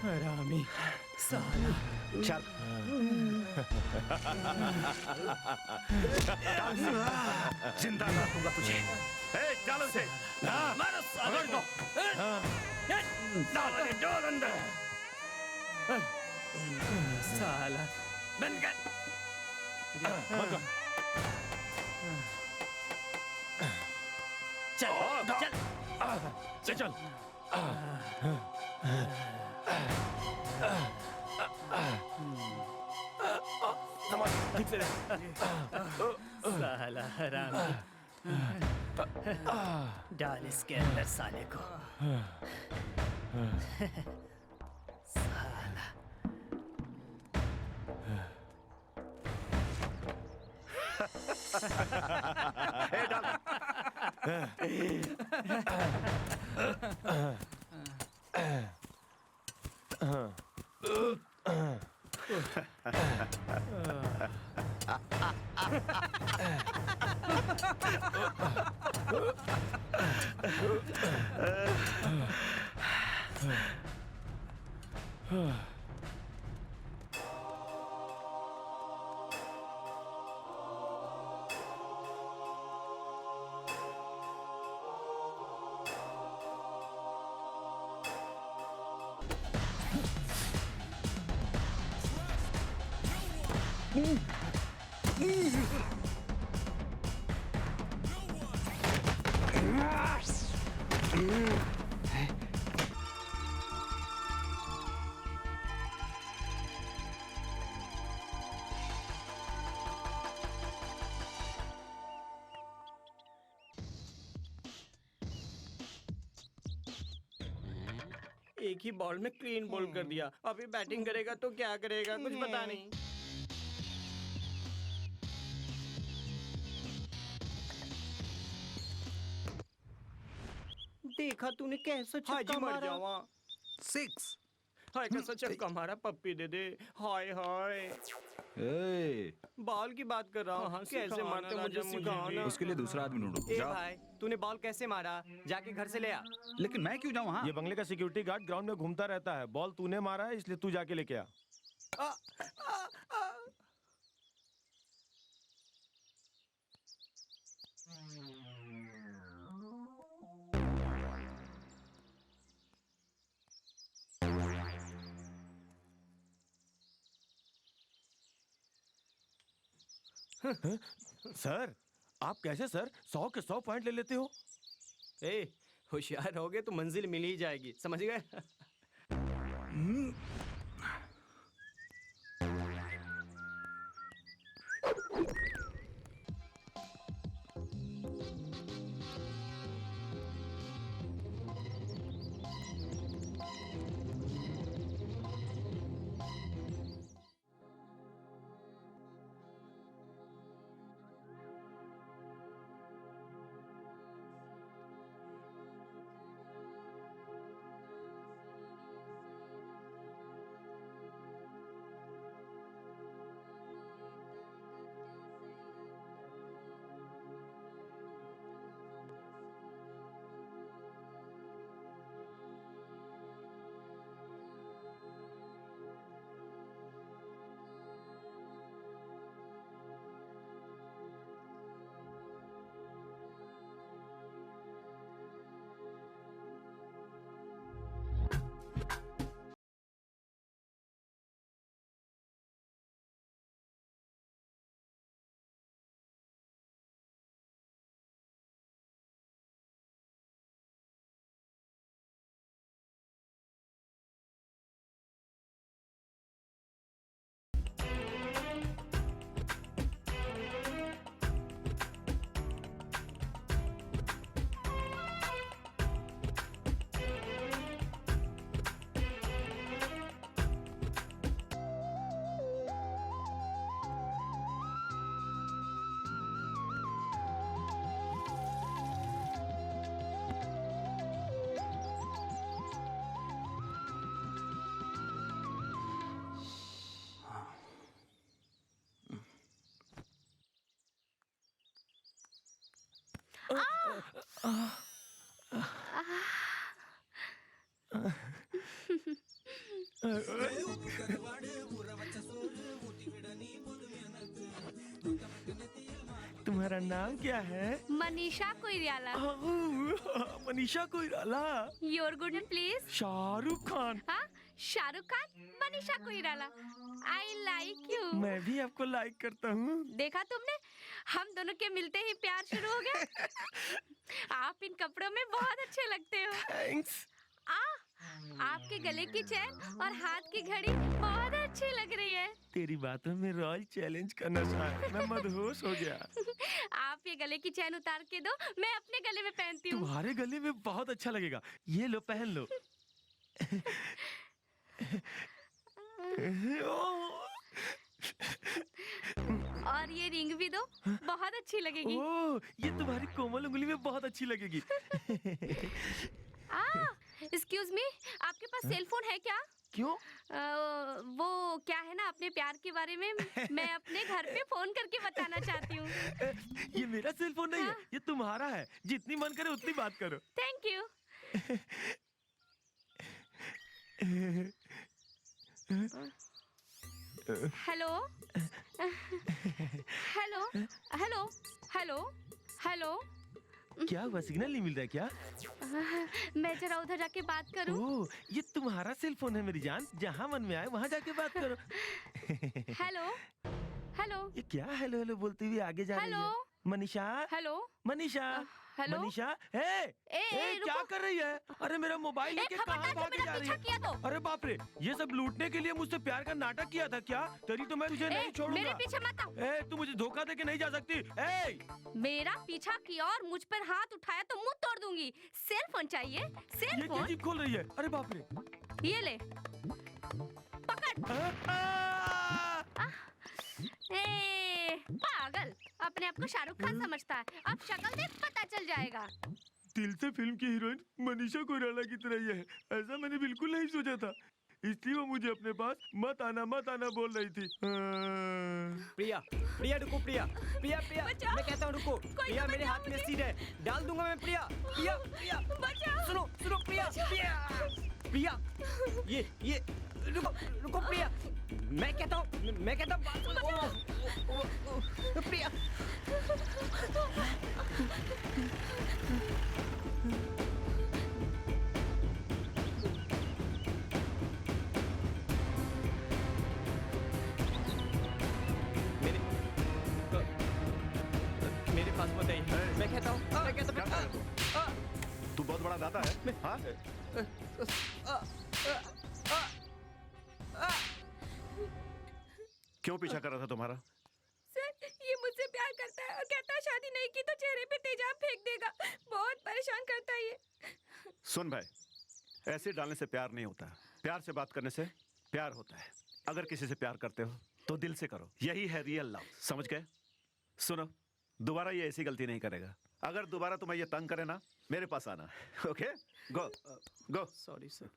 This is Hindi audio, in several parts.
हरामी साला। चल। जिंदा रखूंगा तुझे। डालो इसे। मारो साले को। डाल अंदर। साला बंद कर। चल चल चल चल। ठीक से साला हरामी। डाल इसके अंदर साले को। साला। डाल। एक ही बॉल में क्लीन बोल्ड कर दिया। अभी बैटिंग करेगा तो क्या करेगा कुछ पता नहीं। देखा तूने कैसा छक्का मारा। 6। हाय कैसा छक्का मारा। पप्पी दे दे। हाय हाय। बॉल की बात कर रहा हूँ। कैसे मारते मुझे सिखाना। उसके लिए दूसरा आदमी ढूंढो। ए जाओ। भाई तूने बॉल कैसे मारा। जाके घर से ले आ। लेकिन मैं क्यों जाऊँ वहाँ? ये बंगले का सिक्योरिटी गार्ड ग्राउंड में घूमता रहता है। बॉल तूने मारा है इसलिए तू जाके लेके आ। आ, आ, आ। सर आप कैसे सर 100 के 100 पॉइंट ले लेते हो। ए होशियार हो गए तो मंजिल मिल ही जाएगी। समझ गए। तुम्हारा नाम क्या है? Manisha Koirala. Manisha Koirala. Your good name please. Shahrukh Khan. हाँ, Shahrukh Khan, Manisha Koirala. I like you. मैं भी आपको लाइक करता हूँ। देखा तुमने, हम दोनों के मिलते ही प्यार शुरू हो गया। आप इन कपड़ों में बहुत अच्छे लगते हो। थैंक्स। आपके गले की चैन और हाथ की घड़ी बहुत अच्छी लग रही है। तेरी बातों में रॉयल चैलेंज का नशा है, मैं मदहोश हो गया। आप ये गले की चैन उतार के दो, मैं अपने गले में पहनती हूँ। तुम्हारे गले में बहुत अच्छा लगेगा, ये लो पहन लो। और ये रिंग भी दो, बहुत अच्छी लगेगी। ओह, ये तुम्हारी कोमल उंगली में बहुत अच्छी लगेगी। एक्सक्यूज मी, आपके पास सेल फोन है क्या? क्यों? वो क्या है ना, अपने प्यार के बारे में मैं अपने घर पे फोन करके बताना चाहती हूँ। ये मेरा सेल फोन नहीं है, ये तुम्हारा है। जितनी मन करे उतनी बात करो। Thank you. Hello hello hello hello hello. क्या हुआ, सिग्नल नहीं मिल रहा है क्या? मैं जरा उधर जाके बात करूं। ओह, ये तुम्हारा सेल फोन है मेरी जान, जहाँ मन में आए वहाँ जाके बात करो। हेलो हेलो ये क्या हेलो हेलो बोलती हुई आगे जा रही है? Hello Manisha, hello Manisha, hello. Manisha, क्या रुको। कर रही है? अरे मेरा मोबाइल लेके कहाँ खबरदार, भागे मेरा जा रही पीछा है? किया तो। अरे बाप रे, ये सब लूटने के लिए मुझसे प्यार का नाटक किया था क्या? तेरी तो मैं तुझे नहीं मेरे छोड़ूंगा। पीछे मत आओ। तू मुझे धोखा देके नहीं जा सकती। मेरा पीछा किया और मुझ पर हाथ उठाया तो मुंह तोड़ दूंगी। सेल फोन चाहिए? सेल ये फोन? क्या जीप खोल रही है? अरे बाप रे, ये ले, पकड़। पागल, अपने आप को शाहरुख खान समझता है। अब शक्ल देख पता चल जाएगा। दिल से फिल्म की हीरोइन मनीषा कोइराला की तरह ही है। ऐसा मैंने बिल्कुल नहीं सोचा था, इसलिए वो मुझे अपने पास मत आना बोल रही थी। प्रिया, प्रिया रुको, प्रिया, प्रिया, प्रिया, मैं कहता हूँ रुको। प्रिया, मेरे हाथ में सीड है, डाल दूंगा मैं। प्रिया, प्रिया, प्रिया, सुनो, सुनो, प्रिया, प्रिया, प्रिया, ये, रुको, रुको प्रिया, मैं कहता हूँ, प्रिया। मेरे पास मत आई। मैं कहता हूँ, तू बहुत बड़ा दाता है, हाँ? क्यों पीछा कर रहा था तुम्हारा? सर, ये मुझसे प्यार करता है और कहता है शादी नहीं की तो चेहरे पे तेजाब फेंक देगा। बहुत परेशान करता है ये। सुन भाई, ऐसे डालने से प्यार नहीं होता, प्यार से बात करने से प्यार होता है। अगर किसी से प्यार करते हो तो दिल से करो, यही है रियल लव, समझ गए? सुनो, दोबारा ये ऐसी गलती नहीं करेगा। अगर दोबारा तुम्हें ये तंग करे ना, मेरे पास आना। Okay, go go. Sorry sir.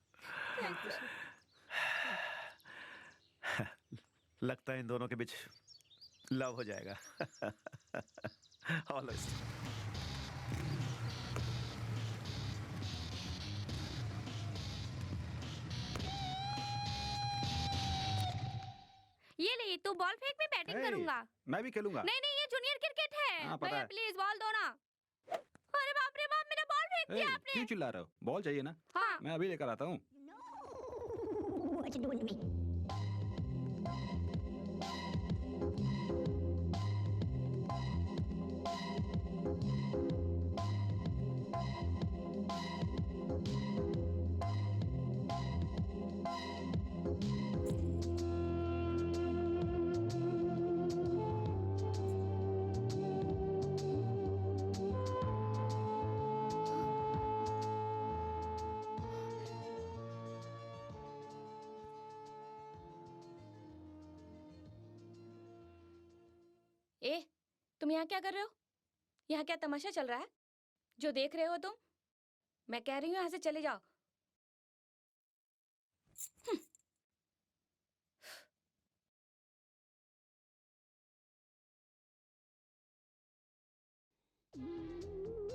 लगता है इन दोनों के बीच लव हो जाएगा। ऑलवेज। ये ले, तू बॉल फेंक, मैं बैटिंग करूंगा। मैं भी खेलूंगा। नहीं नहीं, ये जूनियर क्रिकेट है। हाँ, पता भैया है। प्लीज बॉल दो ना। अरे बाप रे बाप, मेरा बॉल फेंक दिया आपने। क्यों चिल्ला रहे हो? बॉल चाहिए ना? हाँ। मैं अभी लेकर आता हूँ। What you doing to me? तुम यहाँ क्या कर रहे हो? यहाँ क्या तमाशा चल रहा है जो देख रहे हो तुम? मैं कह रही हूँ यहाँ से चले जाओ। Mm-hmm.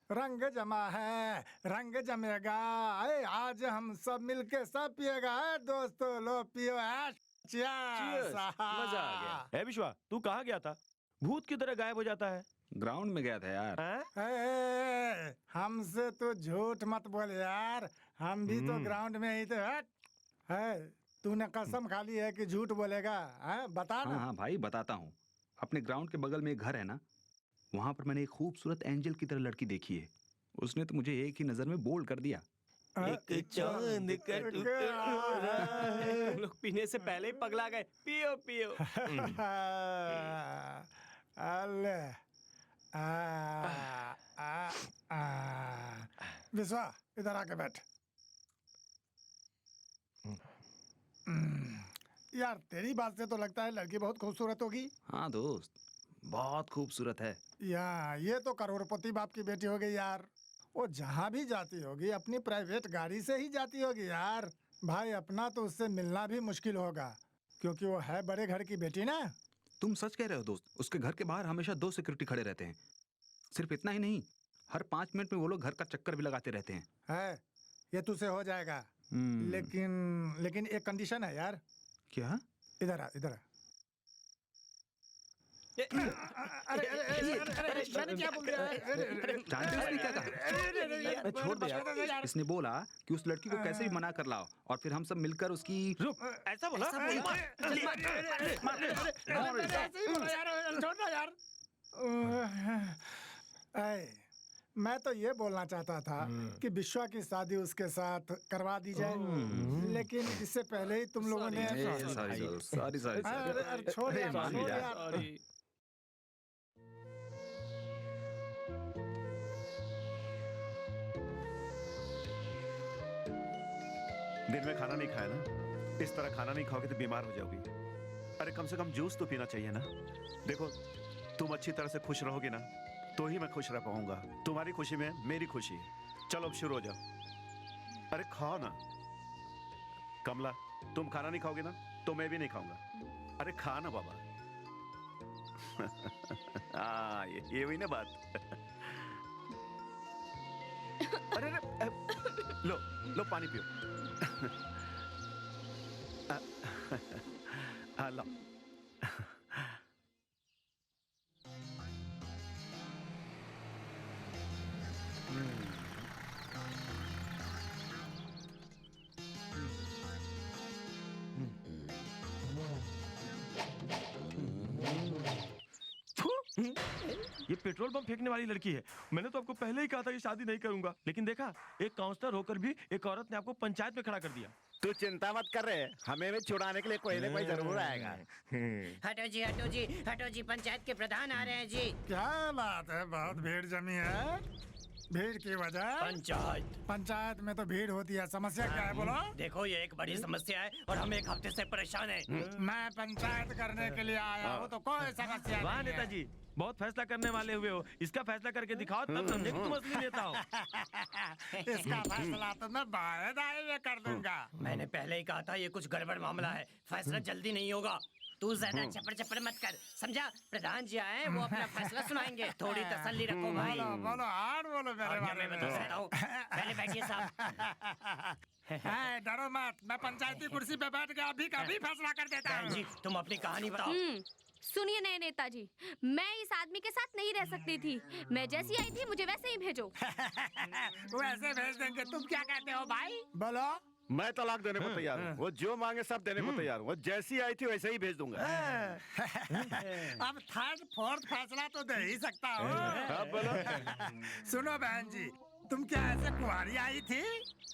रंग जमा है, रंग जमेगा। अरे आज हम सब मिलके सब पिएगा। दोस्तों लो पियो। Cheers! मजा आ गया। विश्वा, तू कहाँ गया था? भूत की तरह गायब हो जाता है। ग्राउंड में गया था यार। हैं? हमसे तो झूठ मत बोल यार, हम भी तो ग्राउंड में ही थे। हट। है, तूने कसम खा ली है कि झूठ बोलेगा? है, बता हाँ ना। हाँ भाई बताता हूँ। अपने ग्राउंड के बगल में एक घर है ना, वहां पर मैंने एक खूबसूरत एंजल की तरह लड़की देखी है। उसने तो मुझे एक ही नजर में बोल्ड कर दिया। एक चांद का टुकड़ा। तुम लोग पीने से पहले ही पगला गए। पियो पियो। अल्ले विश्वा, इधर आके बैठ। यार तेरी बात से तो लगता है लड़की बहुत खूबसूरत होगी। हाँ दोस्त, बहुत खूबसूरत है। ये तो करोड़पति बाप की बेटी होगी यार। वो जहाँ भी जाती होगी अपनी प्राइवेट गाड़ी से ही जाती होगी यार। भाई अपना तो उससे मिलना भी मुश्किल होगा, क्योंकि वो है बड़े घर की बेटी ना। तुम सच कह रहे हो दोस्त। उसके घर के बाहर हमेशा 2 सिक्योरिटी खड़े रहते हैं। सिर्फ इतना ही नहीं, हर 5 मिनट में वो लोग घर का चक्कर भी लगाते रहते हैं। है, ये तुझसे हो जाएगा। लेकिन एक कंडीशन है यार। क्या? इधर आ, इधर आ। अरे मैंने क्या बोल दिया? जानते हो उसने क्या कहा? छोड़ दे यार। इसने बोला कि उस लड़की को कैसे भी मना कर लाओ और फिर हम सब मिलकर उसकी ऐसा बोला? छोड़ना यार। मैं तो ये बोलना चाहता था कि विश्वा की शादी उसके साथ करवा दी जाए, लेकिन इससे पहले ही तुम लोगों ने सॉरी छोड़ यार। दिन में खाना नहीं खाया ना, इस तरह खाना नहीं खाओगे तो बीमार हो जाओगी। अरे कम से कम जूस तो पीना चाहिए ना। देखो तुम अच्छी तरह से खुश रहोगी ना तो ही मैं खुश रह पाऊंगा। तुम्हारी खुशी में मेरी खुशी। चलो अब शुरू हो जाओ। अरे खाओ ना। कमला, तुम खाना नहीं खाओगे ना तो मैं भी नहीं खाऊंगा। अरे खा ना बाबा। हाँ ये हुई ना बात। अरे लो लो पानी पियो। लो। ये पेट्रोल पंप फेंकने वाली लड़की है। मैंने तो आपको पहले ही कहा था कि शादी नहीं करूंगा, लेकिन देखा एक काउंसलर होकर भी एक औरत ने आपको पंचायत में खड़ा कर दिया। तू चिंता मत कर रहे, हमें भी छुड़ाने के लिए कोई ना कोई जरूर आएगा। हटो जी हटो जी हटो जी, पंचायत के प्रधान आ रहे हैं जी। क्या बात है, बहुत भीड़ जमी है। भीड़ की वजह? पंचायत में तो भीड़ होती है। समस्या क्या है बोलो? देखो ये एक बड़ी समस्या है और हम एक हफ्ते से परेशान हैं। मैं पंचायत करने के लिए आया हूँ तो कोई समस्या वाह नहीं है। नेताजी, बहुत फैसला करने वाले हुए हो। इसका फैसला करके दिखाओ, तब समझे कि तुम असली नेता हो। इसका फैसला तो मैं बाद में कर दूंगा। मैंने पहले ही कहा था ये कुछ गड़बड़ मामला है, फैसला जल्दी नहीं होगा। तू ज्यादा चपर चपर मत कर, समझा? प्रधान जी आए, वो अपना फैसला सुनाएंगे। थोड़ी तसल्ली रखो भाई। बोलो बोलो हार बोलो मेरे बारे मैं बता सकता हूँ। पहले बैठिए साहब। में। डरो मत, मैं पंचायती कुर्सी पे बैठ गया अभी का भी फैसला कर देता बहन हूँ। जी तुम अपनी कहानी बताओ। सुनिए नए नेताजी, मैं इस आदमी के साथ नहीं रह सकती थी। मैं जैसी आई थी मुझे वैसे ही भेजो। वैसे भेज देंगे, तुम क्या कहते हो भाई? बोलो। मैं तलाक देने को तैयार हूँ। वो जो मांगे सब देने को तैयार हूँ। वो जैसी आई थी वैसे ही भेज दूंगा। अब थर्ड फोर्थ फैसला तो दे ही सकता हूँ। अब बोलो। सुनो बहन जी, तुम क्या ऐसे कुंवारी आई थी?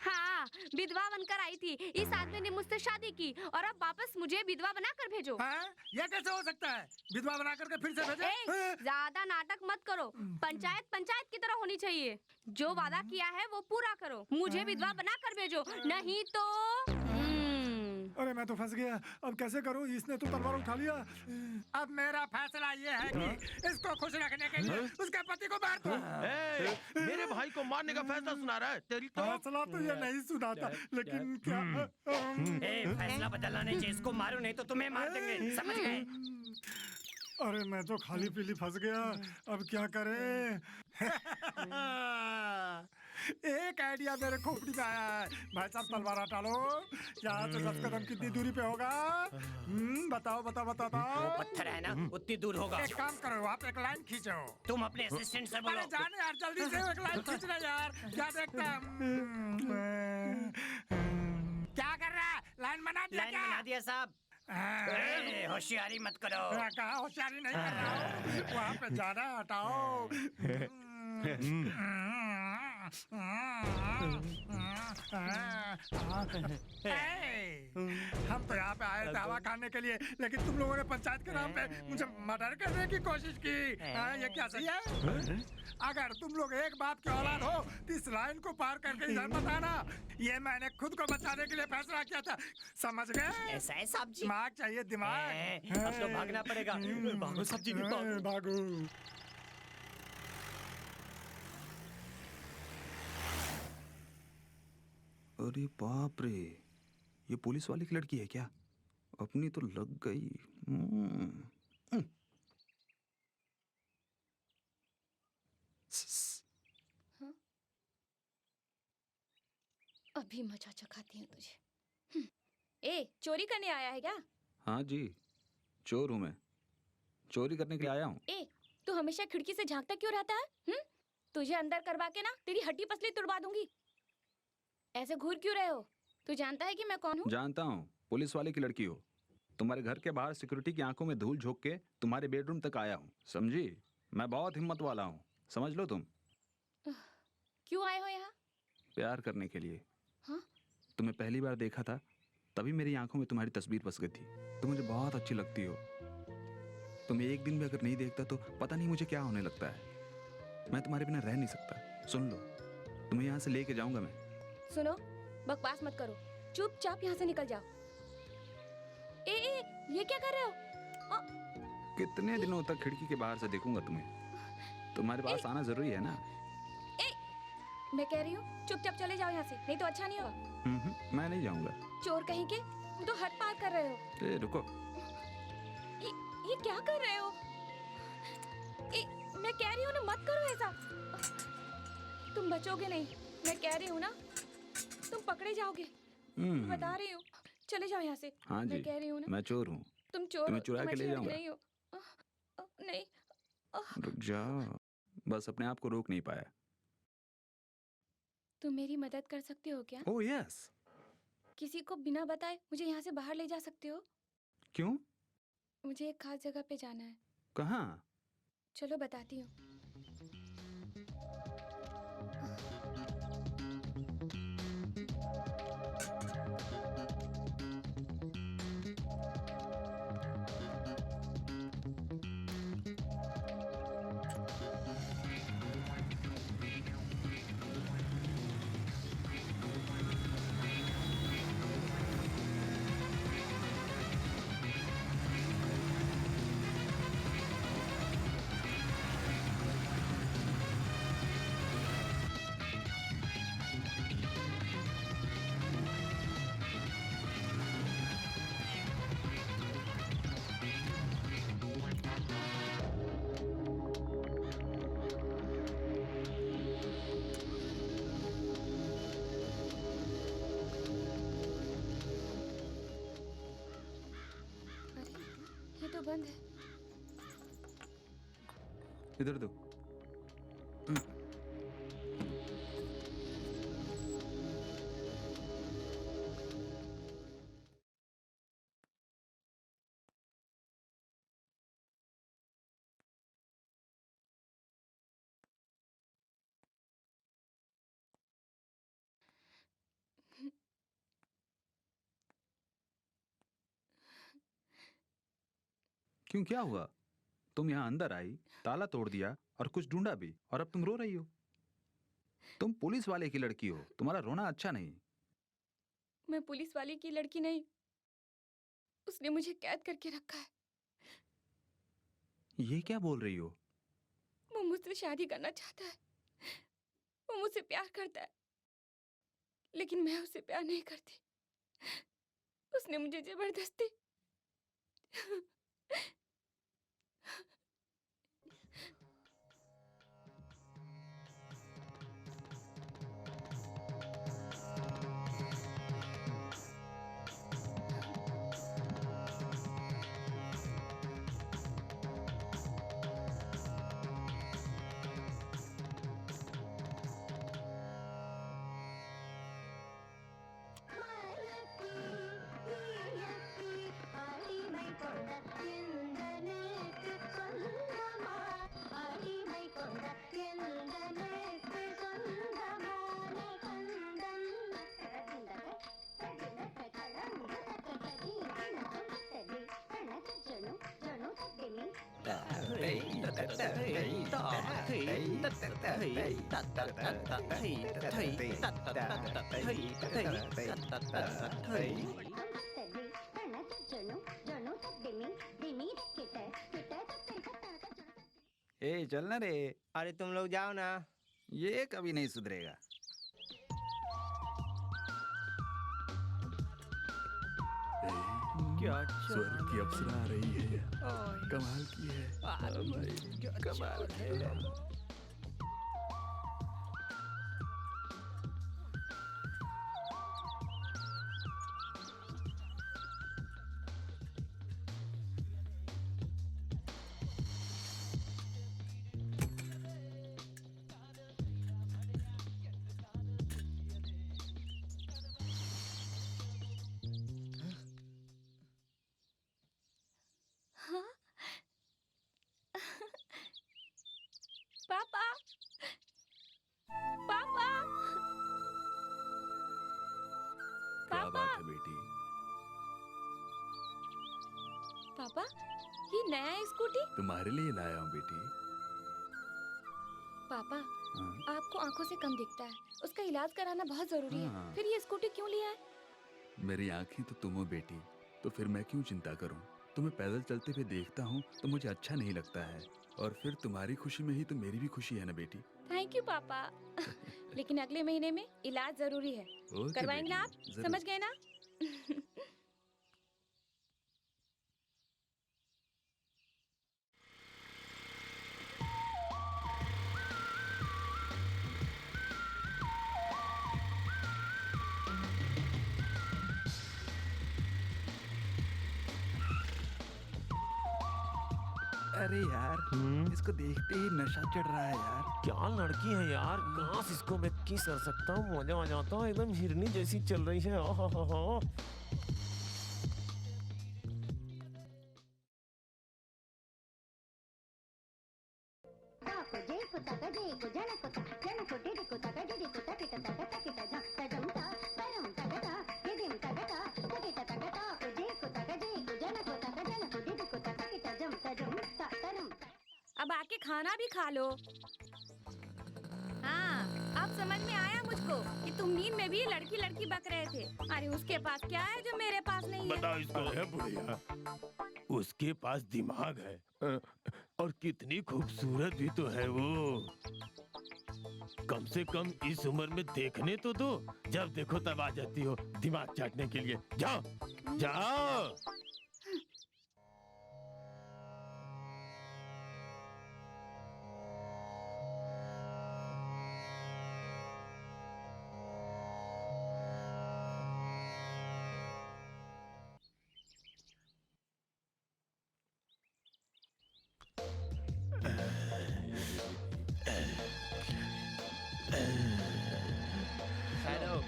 हाँ, विधवा बनकर आई थी। इस आदमी ने मुझसे शादी की और अब वापस मुझे विधवा बनाकर भेजो। हाँ? ये कैसे हो सकता है? विधवा बना करके फिर से भेजे? ज्यादा नाटक मत करो। पंचायत पंचायत की तरह होनी चाहिए। जो वादा किया है वो पूरा करो। मुझे विधवा बनाकर भेजो, नहीं तो अरे मैं तो फंस गया। अब कैसे करूं? इसने तो तलवार उठा लिया। अब मेरा फैसला ये है कि इसको खुश रखने के लिए उसके पति को मार दो। मेरे भाई को मारने का फैसला सुना रहा है। तेरी तो फैसला तो ये नहीं सुना था, लेकिन क्या फैसला बदलना नहीं चाहिए। इसको मारो नहीं तो तुम्हें मार देंगे, समझ गए? अरे मैं तो खाली पीली फंस गया, अब क्या करें? एक आइडिया मेरे खोपड़ी में आया है। भाई साहब तलवार हटा लो। यहाँ से 10 कदम कितनी दूरी पे होगा? बताओ बताओ बताओ वो बताओ। पत्थर है ना, उतनी दूर होगा। एक काम करो, आप एक लाइन खींचो। तुम अपने असिस्टेंट से अरे बोलो। जाने यार, जल्दी से एक लाइन खींचना यार। क्या देखता है? क्या कर रहा है? लाइन बना दिया लाइन क्या? बना दिया साहब। ए, होशियारी मत करो। कहा होशियारी नहीं कर रहा हूँ। वहाँ पे जाना है, हटाओ। हम तो यहाँ पे आए थे हवा खाने के लिए, लेकिन तुम लोगों ने पंचायत के नाम पे मुझे मर्डर करने की कोशिश की। ये क्या सही है? अगर तुम लोग एक बाप की औलाद हो तो इस लाइन को पार करके इधर मत आना। ये मैंने खुद को बचाने के लिए फैसला किया था, समझ गए? ऐसा है साहब जी। दिमाग चाहिए, दिमाग। अब तो भागना पड़ेगा। भागो साहब जी, भागो। भागो। अरे बाप रे, ये पुलिस वाली की लड़की है क्या? अपनी तो लग गई। अभी मजा चखाती हूँ तुझे। ए, चोरी करने आया है क्या? हाँ जी, चोर हूँ मैं, चोरी करने के लिए आया हूँ। ए, तू हमेशा खिड़की से झांकता क्यों रहता है? तुझे अंदर करवा के ना तेरी हड्डी पसली तुड़वा दूंगी। ऐसे घूर क्यों रहे हो? तू जानता है कि मैं कौन हूँ? जानता हूँ, पुलिस वाले की लड़की हो। तुम्हारे घर के बाहर सिक्योरिटी की आंखों में धूल झोंक के तुम्हारे बेडरूम तक आया हूँ, समझी? मैं बहुत हिम्मत वाला हूँ, समझ लो तुम। क्यों आए हो यहाँ? प्यार करने के लिए। हाँ? तुम्हें पहली बार देखा था तभी मेरी आंखों में तुम्हारी तस्वीर बस गई थी। तुम मुझे बहुत अच्छी लगती हो। तुम्हें एक दिन भी अगर नहीं देखता तो पता नहीं मुझे क्या होने लगता है। मैं तुम्हारे बिना रह नहीं सकता। सुन लो, तुम्हें यहाँ से लेके जाऊंगा मैं। सुनो, बकवास मत करो, चुपचाप यहाँ से निकल जाओ। ए, ये क्या कर रहे हो? कितने दिनों तक खिड़की के बाहर से देखूंगा तुम्हें? तुम्हारे पास आना जरूरी है ना? मैं कह रही हूँ चुपचाप चले जाओ यहाँ से, नहीं तो अच्छा नहीं होगा। मैं नहीं जाऊंगा। चोर कहीं के, तुम तो हद पार कर रहे हो। ए, रुको। ये क्या कर रहे हो? मैं कह रही हूँ ना, मत करो ऐसा। तुम बचोगे नहीं, मैं कह रही हूँ ना, तुम पकड़े जाओगे। बता रही हूँ, चले जाओ यहाँ से। हाँ जी, मैं कह रही हूँ ना, मैं चोर हूँ। तुम चोर तुम्हें हो, चुरा तुम के ले अच्छी जाऊंगा। नहीं हो। नहीं। रुक जाओ, बस अपने आप को रोक नहीं पाया। तुम मेरी मदद कर सकते हो क्या? Oh yes. किसी को बिना बताए मुझे यहाँ से बाहर ले जा सकते हो? क्यों? मुझे एक खास जगह पे जाना है। कहाँ? चलो बताती हूँ। ये तो बंद है। इधर दो। क्यों, क्या हुआ? तुम यहाँ अंदर आई, ताला तोड़ दिया और कुछ ढूंढा भी, और अब तुम रो रही हो। तुम पुलिस वाले की लड़की हो, तुम्हारा रोना अच्छा नहीं। मैं पुलिस वाले की लड़की नहीं, उसने मुझे कैद करके रखा है। ये क्या बोल रही हो? वो मुझसे शादी करना चाहता है, वो मुझसे प्यार करता है, लेकिन मैं उससे प्यार नहीं करती। उसने मुझे जबरदस्ती ए चल ना रे, अरे तुम लोग जाओ ना। ये कभी नहीं सुधरेगा। क्या स्वर्ग की अप्सरा आ रही है, कमाल की है। कमाल है। पापा पापा क्या बात है बेटी? पापा, ये नया स्कूटी? तुम्हारे लिए लाया हूँ बेटी। पापा, हाँ? आपको आंखों से कम दिखता है, उसका इलाज कराना बहुत जरूरी है। हाँ। फिर ये स्कूटी क्यों लिया है? मेरी आंखें तो तुम हो बेटी, तो फिर मैं क्यों चिंता करूं? तुम्हें पैदल चलते हुए देखता हूँ तो मुझे अच्छा नहीं लगता है, और फिर तुम्हारी खुशी में ही तो मेरी भी खुशी है ना बेटी। थैंक यू पापा। लेकिन अगले महीने में इलाज जरूरी है, ओके करवाएंगे ना आप? बेटी, जरूर। समझ गए ना? अरे यार, इसको देखते ही नशा चढ़ रहा है यार। क्या लड़की है यार, काश इसको मैं किस कर सकता हूँ, मजा आ जाता है, एकदम हिरनी जैसी चल रही है। ओहो। अब आके खाना भी खा लो। हाँ, अब समझ में आया मुझको कि तुम नींद में भी लड़की लड़की बक रहे थे। अरे उसके पास क्या है जो मेरे पास नहीं है? बताओ इसको। अरे बुढ़िया, उसके पास दिमाग है, और कितनी खूबसूरत भी तो है वो। कम से कम इस उम्र में देखने तो दो, जब देखो तब आ जाती हो दिमाग चाटने के लिए। जाओ जाओ। हेलो।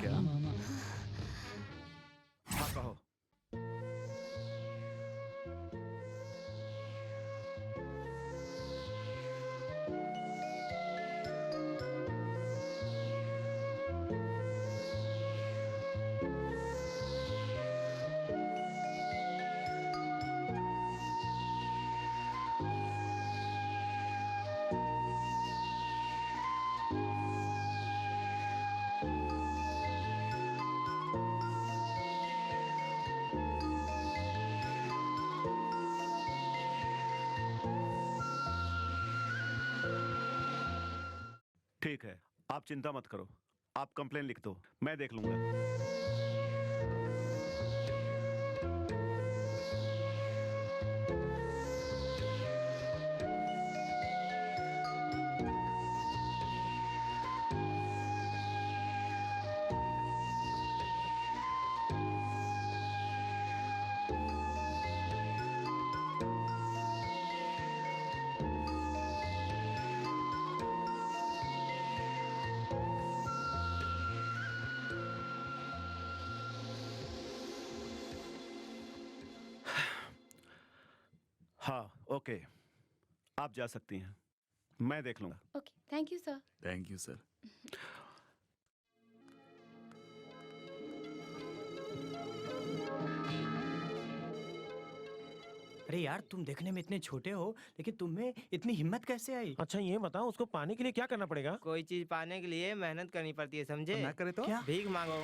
क्या? हाँ कहो। ठीक है, आप चिंता मत करो, आप कंप्लेन लिख दो, मैं देख लूंगा। हाँ, ओके, आप जा सकती हैं। मैं देख लूंगा। Okay, thank you sir. Thank you sir. अरे यार, तुम देखने में इतने छोटे हो, लेकिन तुम में इतनी हिम्मत कैसे आई? अच्छा ये बताओ, उसको पाने के लिए क्या करना पड़ेगा? कोई चीज पाने के लिए मेहनत करनी पड़ती है, समझे? ना करे तो क्या? भीख मांगो।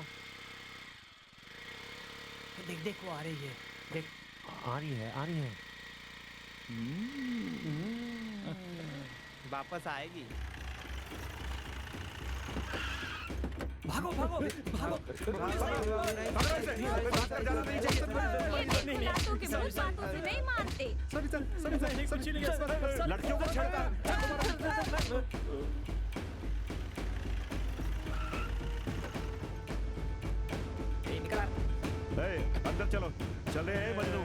देख देख, वो आ रही है, देख। आ रही है, आ रही है। वापस आएगी। भागो भागो भागो। बातों के बहुत बातों से नहीं मानते। लड़कियों को छेड़ता है। ए, अंदर चलो, चल रहे हैं मजनू।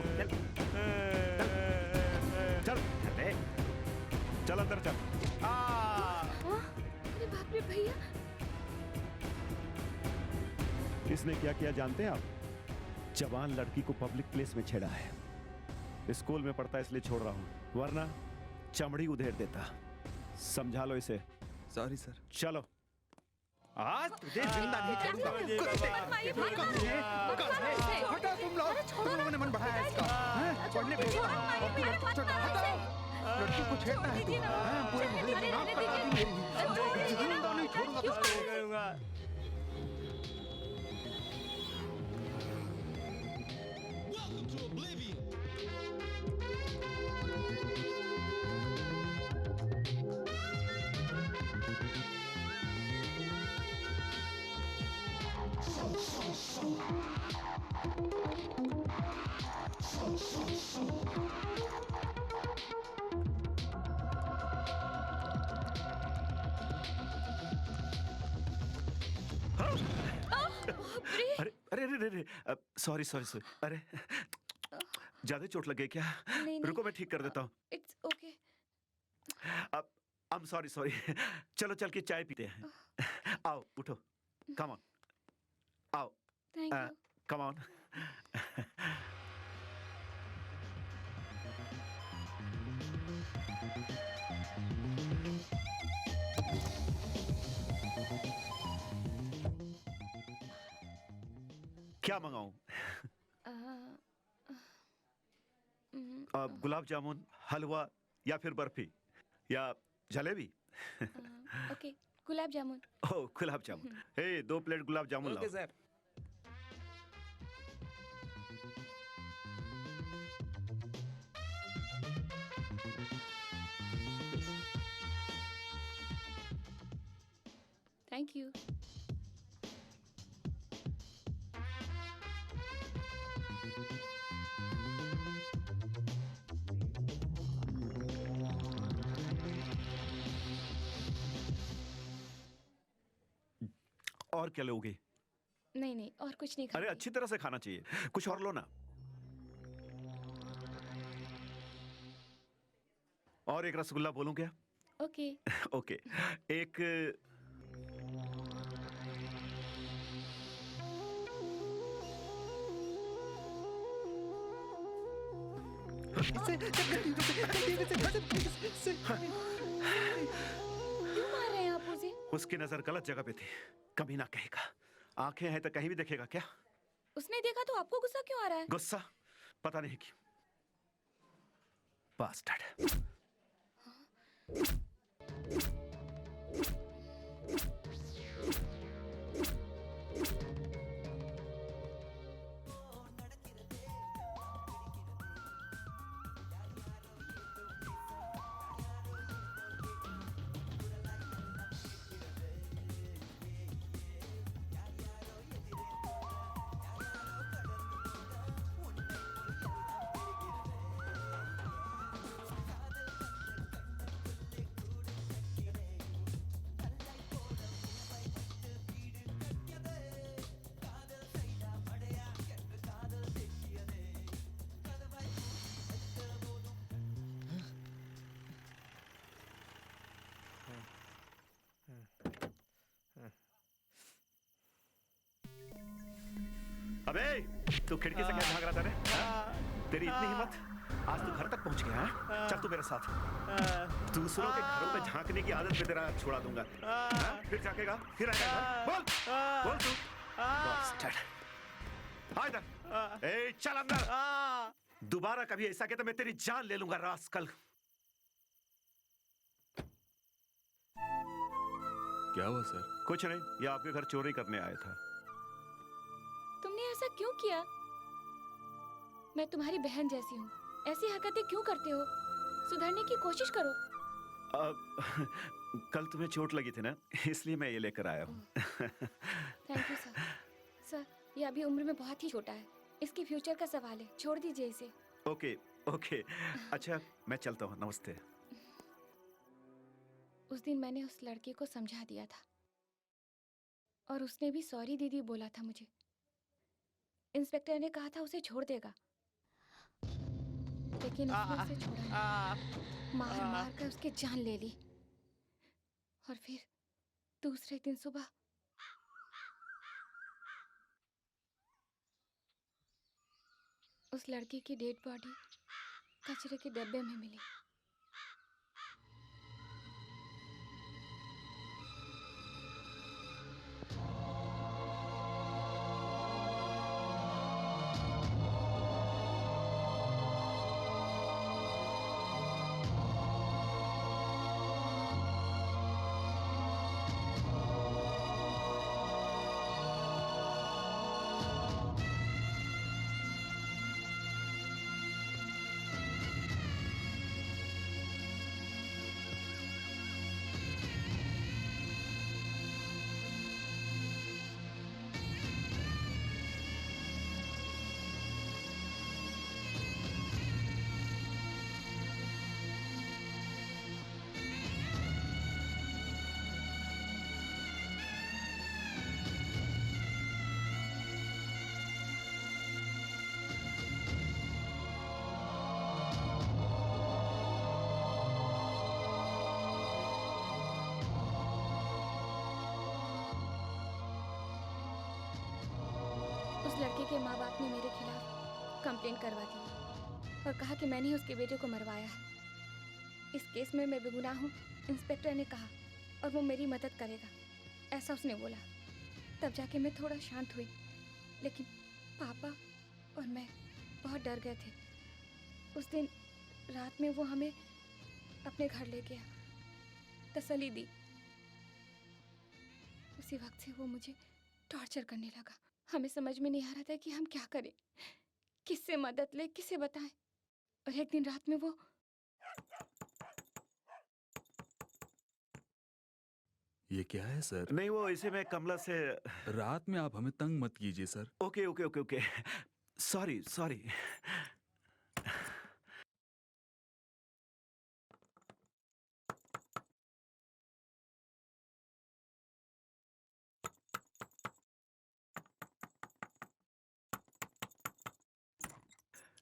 चल चल अंदर चल। अरे बाप रे भैया, किसने क्या किया जानते हैं आप? जवान लड़की को पब्लिक प्लेस में छेड़ा है। स्कूल में पढ़ता है इसलिए छोड़ रहा हूं, वरना चमड़ी उधेड़ देता। समझा लो इसे। Sorry sir. चलो। आज तुझे जिंदा नहीं छोड़ूंगा। हटा तुम लोगों ने मन बढ़ाया इसका। पढ़ने भेजा और तू लड़की को लड़की को छेड़ता है तू। पूरे मोहल्ले में नाम कटा दी मेरी। जिंदा नहीं छोड़ूंगा तुझको। अरे अरे अरे अरे, सॉरी सॉरी सॉरी। अरे ज्यादा चोट लग गई क्या? नहीं, रुको मैं ठीक कर देता हूँ। It's okay. अब आई एम सॉरी सॉरी। चलो चल के चाय पीते हैं। आओ उठो, कम ऑन, आओ, थैंक यू। Come on. क्या मंगाऊं? गुलाब जामुन, हलवा या फिर बर्फी या जलेबी? ओके, गुलाब जामुन। ओह गुलाब जामुन। हे 2 प्लेट गुलाब जामुन लाओ। सर। Thank you. और क्या लोगे? नहीं नहीं, और कुछ नहीं अरे खाऊंगी। अच्छी तरह से खाना चाहिए, कुछ और लो ना। और एक रसगुल्ला बोलूं क्या? ओके। ओके, एक क्यों मार रहे हैं आप उसे? उसकी नजर गलत जगह पे थी, कभी ना कहेगा। आंखें हैं तो कहीं भी देखेगा क्या? उसने देखा तो आपको गुस्सा क्यों आ रहा है? गुस्सा पता नहीं क्यों। बास्टर्ड। अबे तू खिड़की से क्या भाग रहा था रे? हाँ? तेरी इतनी हिम्मत? आज तू घर तक पहुंच गया है? चल तू मेरे साथ। दूसरों के घरों में झांकने की आदत पे तेरा छुड़ा दूंगा। हाँ? फिर झांकेगा, फिर आएगा घर। बोल, बोल तू। Bastard. आ इधर। ए, चल अंदर। दोबारा कभी ऐसा किया तो मैं तेरी जान ले लूंगा रास्कल। क्या हुआ सर? कुछ नहीं, ये आपके घर चोरी करने आया था। तुमने ऐसा क्यों किया? मैं तुम्हारी बहन जैसी हूँ, ऐसी हरकतें क्यों करते हो? सुधरने की कोशिश करो। कल तुम्हें चोट लगी थी ना, इसलिए मैं ये लेकर आया हूँ। Thank you sir. सर, ये अभी उम्र में बहुत ही छोटा है, इसके फ्यूचर का सवाल है, छोड़ दीजिए इसे। ओके ओके, अच्छा मैं चलता हूँ, नमस्ते। उस दिन मैंने उस लड़के को समझा दिया था और उसने भी सॉरी दीदी बोला था मुझे। इंस्पेक्टर ने कहा था उसे छोड़ देगा, लेकिन उसने उसे छोड़ा नहीं। मार मार कर उसकी जान ले ली। और फिर दूसरे दिन सुबह उस लड़की की डेड बॉडी कचरे के डब्बे में मिली। उस लड़के के माँ बाप ने मेरे खिलाफ कंप्लेंट करवा दी और कहा कि मैंने ही उसके बेटे को मरवाया है। इस केस में मैं बेगुनाह हूँ, इंस्पेक्टर ने कहा, और वो मेरी मदद करेगा, ऐसा उसने बोला। तब जाके मैं थोड़ा शांत हुई, लेकिन पापा और मैं बहुत डर गए थे। उस दिन रात में वो हमें अपने घर ले गया, तसल्ली दी। उसी वक्त से वो मुझे टॉर्चर करने लगा। हमें समझ में नहीं आ रहा था कि हम क्या करें, किससे मदद ले, किसे बताएं। और एक दिन रात में वो ये क्या है सर? नहीं, वो इसे मैं कमला से। रात में आप हमें तंग मत कीजिए sir. Okay okay okay okay, sorry sorry.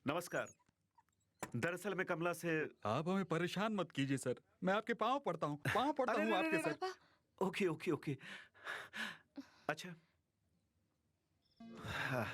नमस्कार। दरअसल मैं कमला से। आप हमें परेशान मत कीजिए सर, मैं आपके पाँव पड़ता हूँ, पाँव पड़ता अरे हूँ नहीं, आपके नहीं, सर। पापा, ओके ओके ओके, अच्छा। हाँ।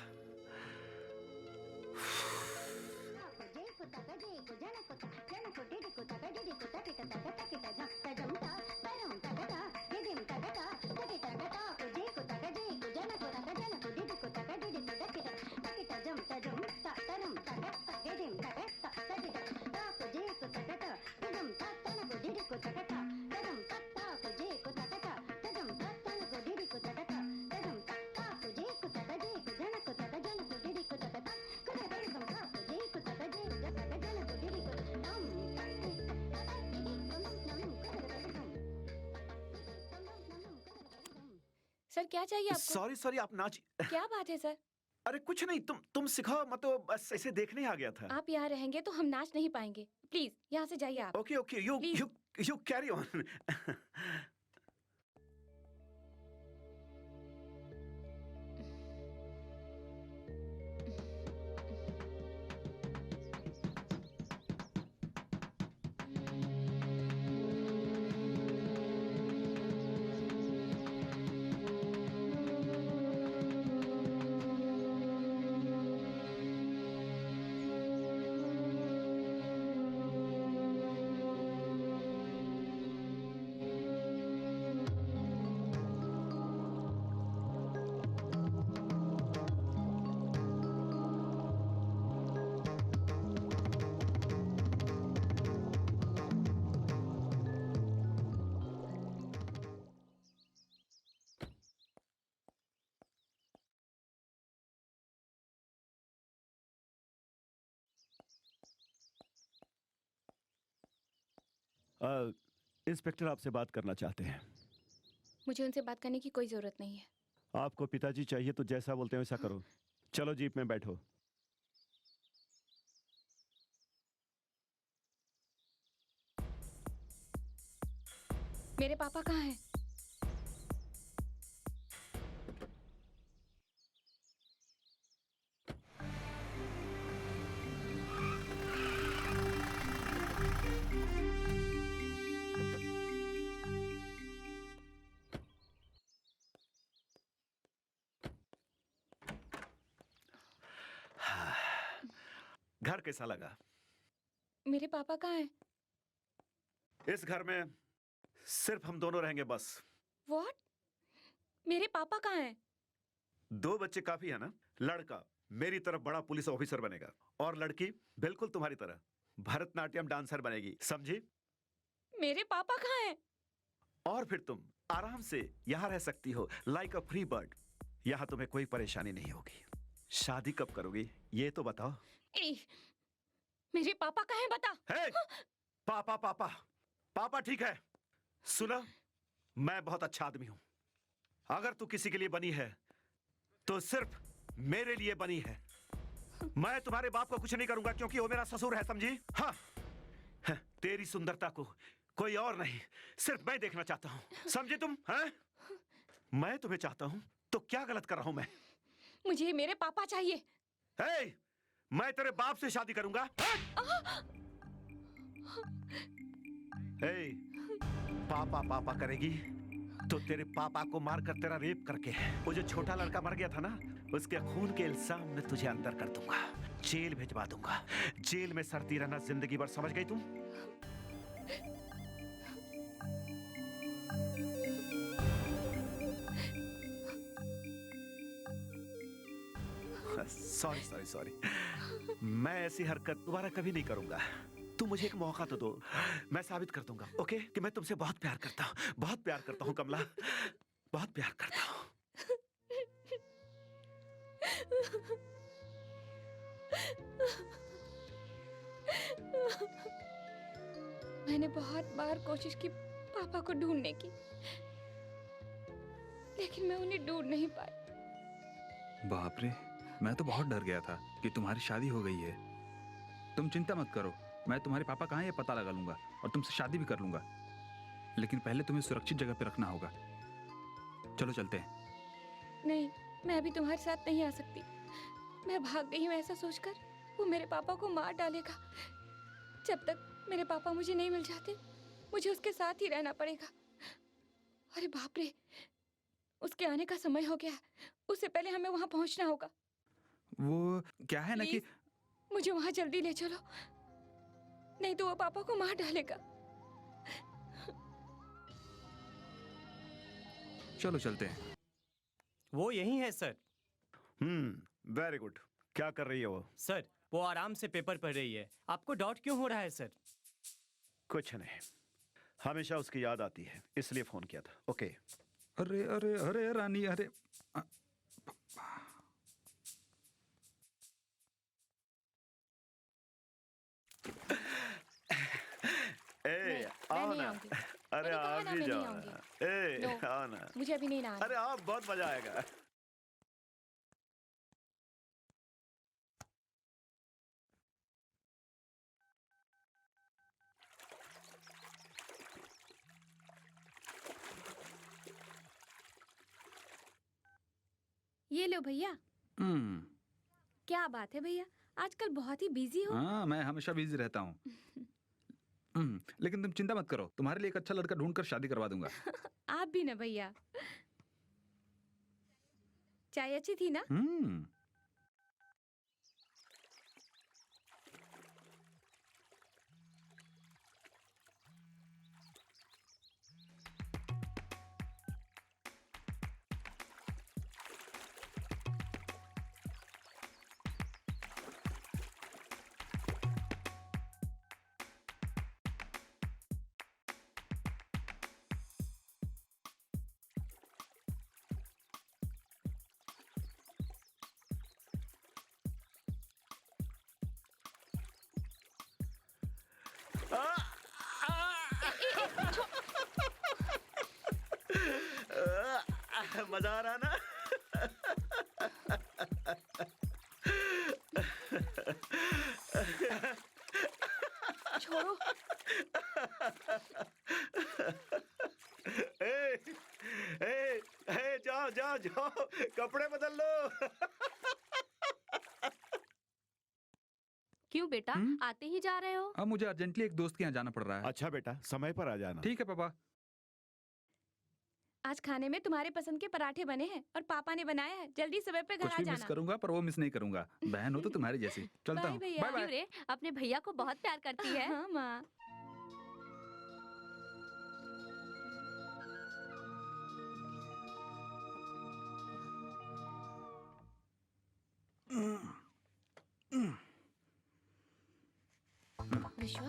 सर क्या चाहिए आपको? सॉरी सॉरी, आप नाच। क्या बात है सर? अरे कुछ नहीं, तुम सिखाओ, मैं तो बस ऐसे देखने आ गया था। आप यहाँ रहेंगे तो हम नाच नहीं पाएंगे। प्लीज यहाँ से जाइए आप। Okay okay, you Please. You you carry on. Inspector आपसे बात करना चाहते हैं। मुझे उनसे बात करने की कोई ज़रूरत नहीं है। आपको पिताजी चाहिए तो जैसा बोलते हैं वैसा करो। चलो जीप में बैठो। मेरे पापा कहाँ हैं? घर कैसा लगा? मेरे पापा कहाँ हैं? इस घर में सिर्फ हम दोनों रहेंगे बस। What? मेरे पापा कहाँ हैं? 2 बच्चे काफी है ना? लड़का मेरी तरफ बड़ा पुलिस ऑफिसर बनेगा और लड़की बिल्कुल तुम्हारी तरह भरतनाट्यम डांसर बनेगी, समझी? मेरे पापा कहाँ हैं? और फिर तुम आराम से यहाँ रह सकती हो लाइक अ फ्री बर्ड। यहाँ तुम्हें कोई परेशानी नहीं होगी। शादी कब करोगी ये तो बताओ। ए, मेरे पापा कहाँ हैं बता। हे, पापा पापा पापा ठीक है। सुना, मैं बहुत अच्छा आदमी हूं। अगर तू किसी के लिए बनी है तो सिर्फ मेरे लिए बनी है। मैं तुम्हारे बाप को कुछ नहीं करूंगा क्योंकि वो मेरा ससुर है, समझी? हाँ, तेरी सुंदरता को कोई और नहीं, सिर्फ मैं देखना चाहता हूं, समझे तुम? हैं? मैं तुम्हें चाहता हूं तो क्या गलत कर रहा हूं मैं? मुझे मेरे पापा चाहिए। हे, मैं तेरे बाप से शादी करूंगा। हे, पापा पापा करेगी तो तेरे पापा को मारकर तेरा रेप करके वो जो छोटा लड़का मर गया था ना, उसके खून के इल्जाम में तुझे अंदर कर दूंगा, जेल भिजवा दूंगा। जेल में सड़ती रहना जिंदगी भर, समझ गई तुम? सॉरी सॉरी सॉरी, मैं ऐसी हरकत दोबारा कभी नहीं करूंगा। तुम मुझे एक मौका तो दो, मैं साबित कर दूंगा, ओके, कि मैं तुमसे बहुत प्यार करता हूँ, बहुत प्यार करता हूँ कमला, बहुत प्यार करता हूँ। मैंने बहुत बार कोशिश की पापा को ढूंढने की, लेकिन मैं उन्हें ढूंढ नहीं पाई। बाप रे, मैं तो बहुत डर गया था कि तुम्हारी शादी हो गई है। तुम चिंता मत करो, मैं तुम्हारे पापा कहाँ हैं ये पता लगा लूंगा और तुमसे शादी भी कर लूंगा। लेकिन पहले तुम्हें सुरक्षित जगह पे रखना होगा। चलो चलते हैं। नहीं, मैं अभी तुम्हारे साथ नहीं आ सकती। मैं भाग गई हूँ ऐसा सोचकर वो मेरे पापा को मार डालेगा। जब तक मेरे पापा मुझे नहीं मिल जाते, मुझे उसके साथ ही रहना पड़ेगा। अरे बाप रे, उसके आने का समय हो गया है। उससे पहले हमें वहां पहुंचना होगा। वो क्या है ना कि मुझे वहां जल्दी ले चलो, नहीं तो वो पापा को मार डालेगा। चलो चलते हैं। वो यही है सर। Very good. क्या कर रही है वो? सर, वो आराम से पेपर पढ़ रही है। आपको डाउट क्यों हो रहा है सर? कुछ नहीं, हमेशा उसकी याद आती है, इसलिए फोन किया था। ओके। अरे अरे अरे रानी, अरे ए, मैं आओ नहीं ना। आऊंगी। अरे मैंने कहा आप ना, भी मैं जाओ नहीं ना। आऊंगी। ए, No, आओ ना। मुझे अभी नहीं आना। अरे आप, बहुत मजा आएगा। ये लो भैया। हम्म। क्या बात है भैया, आजकल बहुत ही बिजी हो। हाँ, मैं हमेशा बिजी रहता हूँ। लेकिन तुम चिंता मत करो, तुम्हारे लिए एक अच्छा लड़का ढूंढकर शादी करवा दूंगा। आप भी ना भैया। चाय अच्छी थी ना? मजा आ रहा ना? छोड़ो। जाओ जाओ जाओ, कपड़े बदल लो। क्यों बेटा, आते ही जा रहे हो? अब मुझे अर्जेंटली एक दोस्त के यहाँ जाना पड़ रहा है। अच्छा बेटा, समय पर आ जाना। ठीक है पापा। आज खाने में तुम्हारे पसंद के पराठे बने हैं और पापा ने बनाया है। जल्दी समय पे घर कुछ आ भी मिस जाना। करूंगा पर वो मिस नहीं करूंगा। बहन हो तो तुम्हारी जैसी। चलता बाय हूँ। भैया। Bye bye. क्यों रे, अपने भैया को बहुत प्यार करती है। हाँ माँ। विश्वा,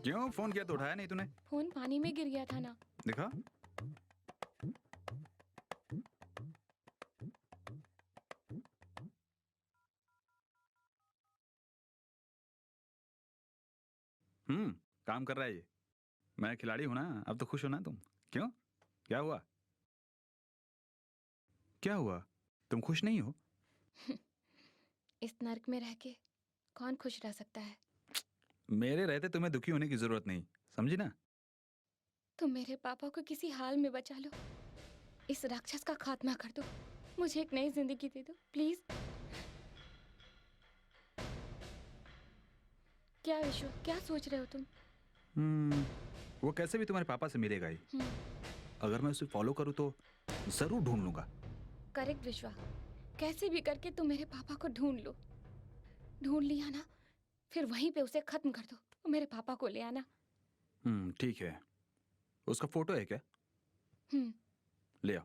क्यों फोन किया तो उठाया नहीं तूने? फोन पानी में गिर गया था ना। देखा? काम कर रहा है ये। मैं खिलाड़ी हूं ना, अब तो खुश हो ना तुम? क्यों? क्या हुआ? क्या हुआ? तुम खुश नहीं हो? इस नर्क में रह के कौन खुश रह सकता है? मेरे रहते तुम्हें दुखी होने की जरूरत नहीं, समझी ना? तुम मेरे पापा को किसी हाल में बचा लो। इस राक्षस का खात्मा कर दो। मुझे एक नई जिंदगी दे दो प्लीज। क्या विश्व, क्या सोच रहे हो तुम? वो कैसे भी तुम्हारे पापा से मिलेगा ही। अगर मैं उसे फॉलो करूं तो जरूर ढूंढ लूंगा। करेक्ट विश्वा, कैसे भी करके तुम मेरे पापा को ढूंढ लो। ढूंढ लिया ना, फिर वहीं पे उसे खत्म कर दो और मेरे पापा को ले आना। ठीक है। उसका फोटो है क्या? ले आओ।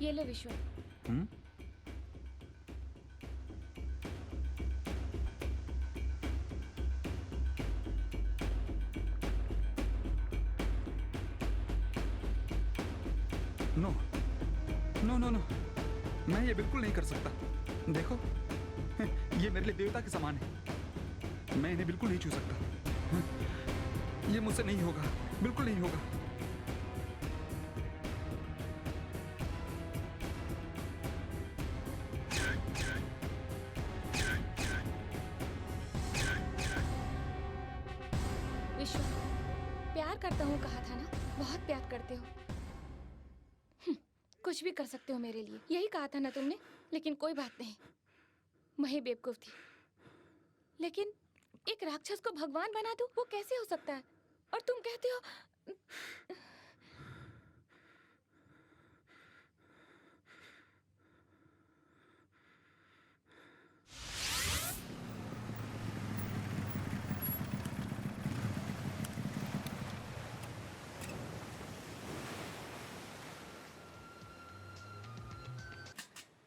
ये ले विश्व। नो नो नो नो, मैं ये बिल्कुल नहीं कर सकता। देखो, ये मेरे लिए देवता के समान है। मैं इन्हें बिल्कुल नहीं छू सकता। ये मुझसे नहीं होगा, बिल्कुल नहीं होगा। विश्व, प्यार करता हूँ कहा था ना, बहुत प्यार करते हो। कुछ भी कर सकते हो मेरे लिए, यही कहा था ना तुमने। लेकिन कोई बात नहीं, मैं ही बेवकूफ थी। लेकिन एक राक्षस को भगवान बना दूं, वो कैसे हो सकता है? और तुम कहते हो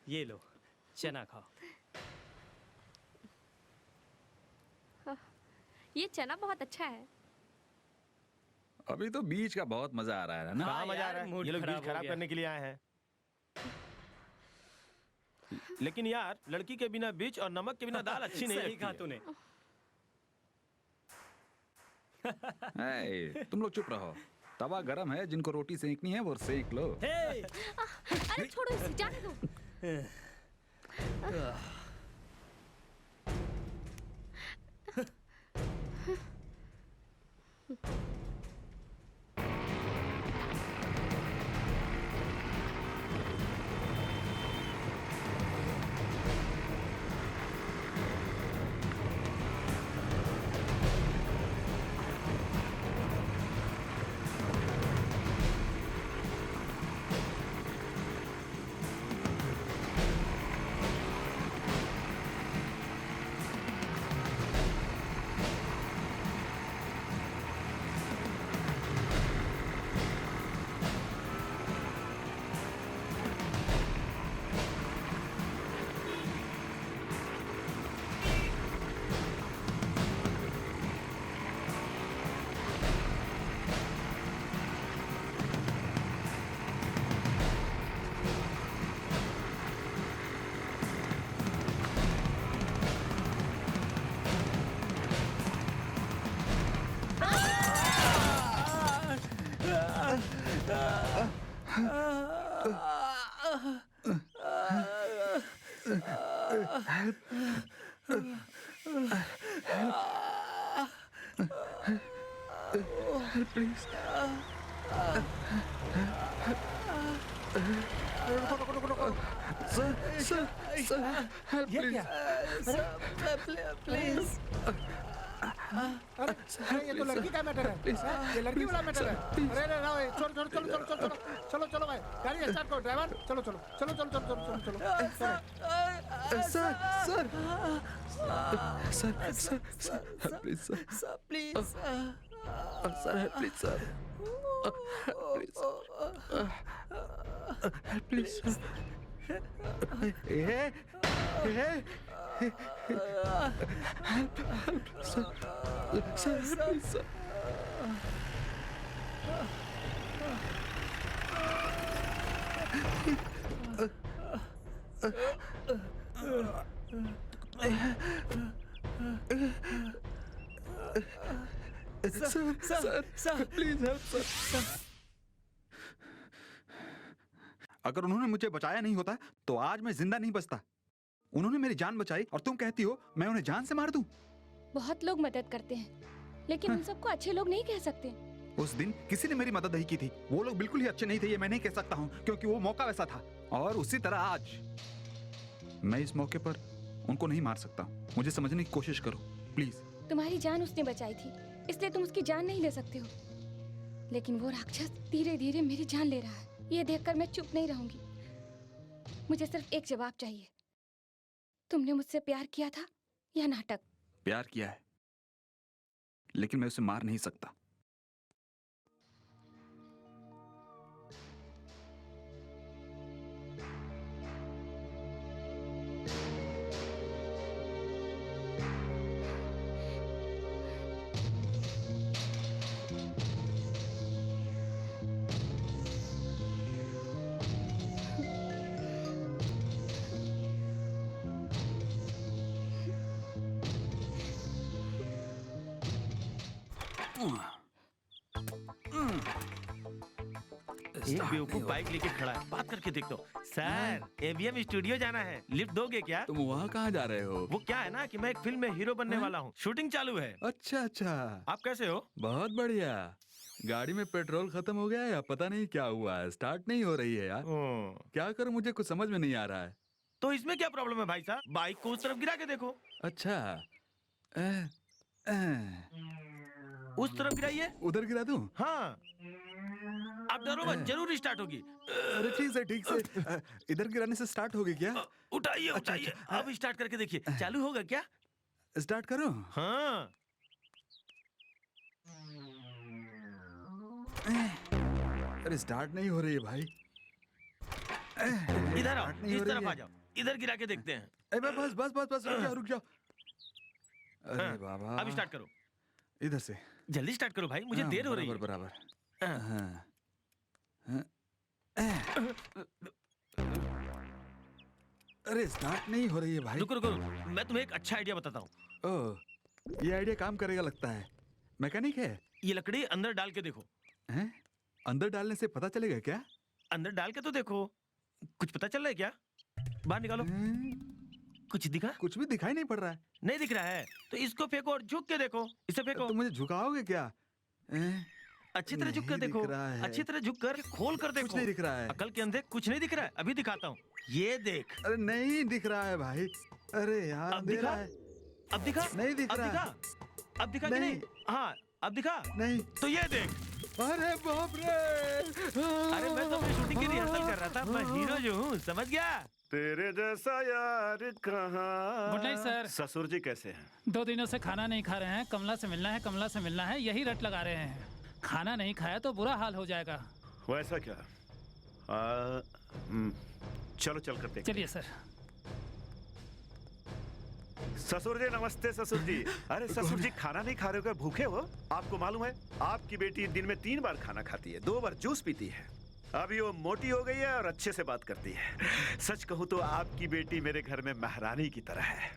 ये लो, चना खाओ। ये चना बहुत अच्छा है। अभी तो बीच का बहुत मजा आ रहा है ना? कहाँ मजा आ यार, रहा है? मूड ये लोग खराब बीज हो खराब गया। करने के लिए आए हैं। लेकिन यार, लड़की के बिना बीज और नमक के बिना दाल अच्छी नहीं सही लगती कहा है। तूने। तुम लोग चुप रहो। तवा गरम है, जिनको रोटी सेकनी है वो सेक लो। हे! अरे छोड़ो इसे, जाने दो। Please sir sir sir help please अरे ये तो लड़की का मैटर है, ये लड़की वाला मैटर है। अरे अरे राव, चलो चलो चलो चलो चलो चलो चलो भाई, गाड़ी स्टार्ट करो ड्राइवर। चलो चलो चलो चलो चलो चलो चलो sir sir sir sir sir please sir please sir please sir please sir sir please sir sir please help sir. अगर उन्होंने मुझे बचाया नहीं होता तो आज मैं जिंदा नहीं बचता। उन्होंने मेरी जान बचाई और तुम कहती हो मैं उन्हें जान से मार दूं? बहुत लोग मदद करते हैं, लेकिन उन सबको अच्छे लोग नहीं कह सकते। उस दिन किसी ने मेरी मदद नहीं की थी। वो लोग बिल्कुल ही अच्छे नहीं थे, ये मैं नहीं कह सकता हूँ, क्योंकि वो मौका वैसा था। और उसी तरह आज मैं इस मौके पर उनको नहीं मार सकता। मुझे समझने की कोशिश करो प्लीज। तुम्हारी जान उसने बचाई थी, इसलिए तुम उसकी जान नहीं ले सकते हो। लेकिन वो राक्षस धीरे धीरे मेरी जान ले रहा है। ये देखकर मैं चुप नहीं रहूंगी। मुझे सिर्फ एक जवाब चाहिए। तुमने मुझसे प्यार किया था या नाटक? प्यार किया है, लेकिन मैं उसे मार नहीं सकता। एक बेवकूफ बाइक लेके खड़ा है, बात करके देखता हूँ। सर, एवीएम स्टूडियो जाना है, लिफ्ट दोगे क्या? तुम वहाँ कहाँ जा रहे हो? वो क्या है ना कि मैं एक फिल्म में हीरो बनने वाला हूँ, शूटिंग चालू है। अच्छा अच्छा, आप कैसे हो? बहुत बढ़िया। गाड़ी में पेट्रोल खत्म हो गया है या पता नहीं क्या हुआ है, स्टार्ट नहीं हो रही है यार। क्या करूं, मुझे कुछ समझ में नहीं आ रहा है। तो इसमें क्या प्रॉब्लम है भाई साहब? बाइक को उस तरफ गिरा के देखो। अच्छा, उस तरफ गिराइए। उधर गिरा दूं? हाँ, आप डरो मत, जरूर स्टार्ट होगी। अरे ठीक से ठीक से। इधर गिराने से स्टार्ट होगी क्या? उठाइए उठाइए, अब स्टार्ट करके देखिए, चालू होगा क्या? स्टार्ट करो। हाँ, अरे स्टार्ट नहीं हो रही है भाई। इधर आओ, इस तरफ आ जाओ, इधर गिरा के देखते हैं। बस बस बस बस, रुक जाओ रुक जाओ। अरे बाबा, अब स्टार्ट करो। इधर से जल्दी स्टार्ट करो भाई, मुझे देर हो रही है। बराबर। अरे स्टार्ट नहीं हो रही है भाई। रुको रुको, मैं तुम्हें एक अच्छा आइडिया बताता हूँ। ओह, ये आइडिया काम करेगा लगता है। मैकेनिक है? ये लकड़ी अंदर डाल के देखो। हैं? अंदर डालने से पता चलेगा क्या? अंदर डाल के तो देखो, कुछ पता चल रहा है क्या? बाहर निकालो। कुछ दिखा? कुछ भी दिखाई नहीं पड़ रहा है। नहीं दिख रहा है तो इसको फेंको और झुक के देखो। इसे फेंको। तो मुझे झुकाओगे क्या? अच्छी तरह झुक कर देखो, अच्छी तरह झुक कर खोल कर देखो। कुछ नहीं दिख रहा है। अकल के अंधे कुछ नहीं दिख रहा है। अभी दिखाता हूँ, ये देख। अरे नहीं दिख रहा है भाई। अरे यार, अब दिखा? अब दिखा? नहीं दिख रहा। अब दिखा कि नहीं? हाँ, अब दिखा? नहीं। तो ये देख। अरे बाप रे! अरे मैं तो अपनी शूटिंग की रिहर्सल कर रहा था, मैं हीरो जो हूँ, समझ गया? तेरे जैसा यार कहाँ। Good night sir. ससुर जी कैसे हैं? 2 दिनों से खाना नहीं खा रहे हैं। कमला से मिलना है, कमला से मिलना है, यही रट लगा रहे हैं। खाना नहीं खाया तो बुरा हाल हो जाएगा। वैसा क्या? चलो चल कर देखते। चलिए सर। ससुर जी नमस्ते। ससुर जी, अरे ससुर जी खाना नहीं खा रहे हो क्या? भूखे हो? आपको मालूम है आपकी बेटी दिन में 3 बार खाना खाती है, 2 बार जूस पीती है। अभी वो मोटी हो गई है और अच्छे से बात करती है। सच कहूं तो आपकी बेटी मेरे घर में महारानी की तरह है।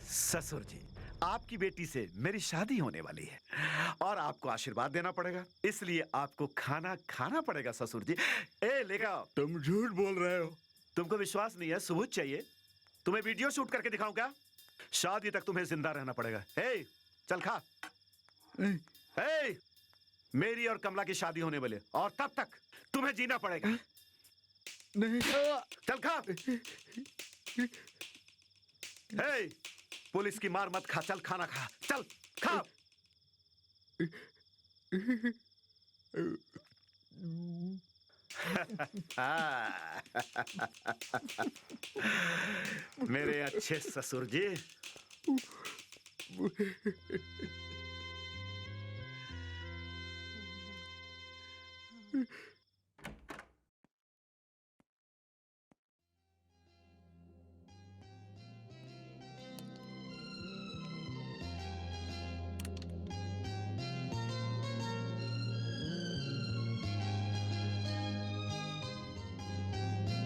ससुर जी, आपकी बेटी से मेरी शादी होने वाली है और आपको आशीर्वाद देना पड़ेगा, इसलिए आपको खाना खाना पड़ेगा ससुर जी। ए लेगा, तुम झूठ बोल रहे हो। तुमको विश्वास नहीं है, सबूत चाहिए? तुम्हें वीडियो शूट करके दिखाऊं क्या? शादी तक तुम्हें जिंदा रहना पड़ेगा। ए चल खा। ए मेरी और कमला की शादी होने वाली है और तब तक तुम्हें जीना पड़ेगा। नहीं, चल खा। ए पुलिस की मार मत खा, चल खाना खा, चल खा। मेरे अच्छे ससुर जी।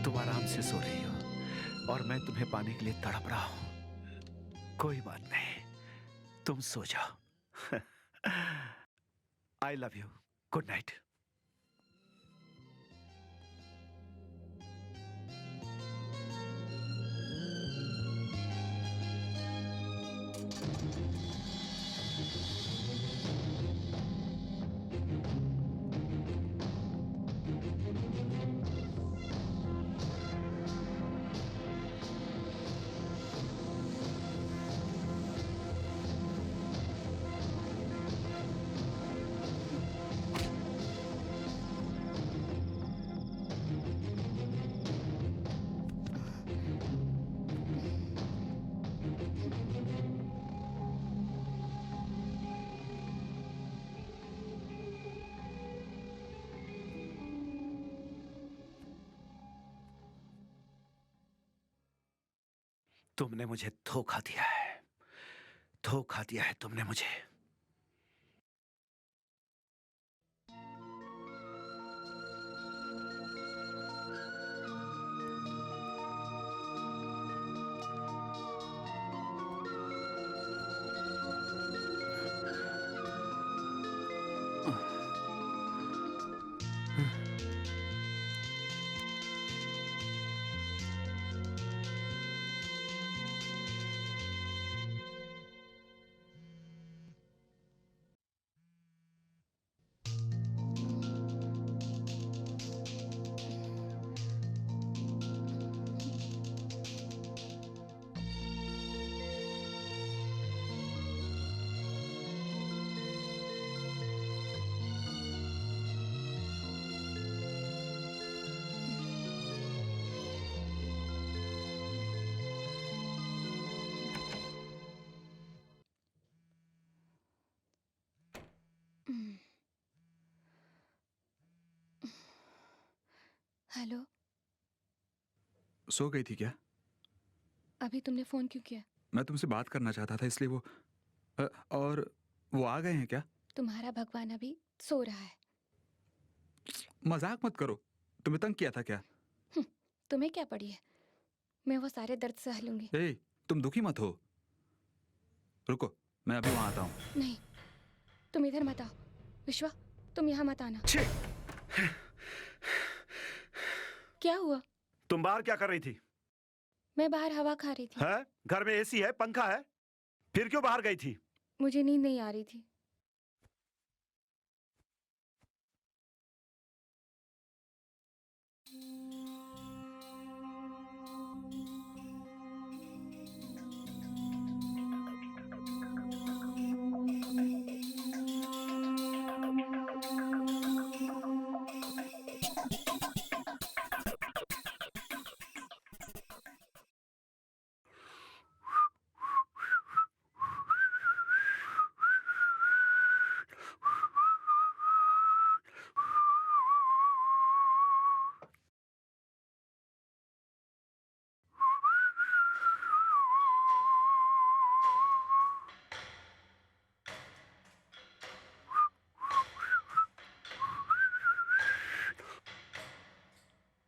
तुम आराम से सो रही हो और मैं तुम्हें पाने के लिए तड़प रहा हूं। कोई बात नहीं, तुम सो जाओ। I love you, good night. तुमने मुझे धोखा दिया है, धोखा दिया है तुमने मुझे। हेलो, सो गई थी क्या? अभी तुमने फोन क्यों किया? मैं तुमसे बात करना चाहता था इसलिए और वो आ गए हैं क्या? तुम्हारा भगवान अभी सो रहा है। मजाक मत करो, तुम्हें तंग किया था क्या? तुम्हें क्या पड़ी है? मैं वो सारे दर्द सह लूंगी। ए, तुम दुखी मत हो। रुको, मैं अभी वहां आता हूँ। नहीं, तुम इधर मत आओ। विश्वा, तुम यहाँ मत आना। क्या हुआ? तुम बाहर क्या कर रही थी? मैं बाहर हवा खा रही थी। है? घर में एसी है, पंखा है, फिर क्यों बाहर गई थी? मुझे नींद नहीं आ रही थी।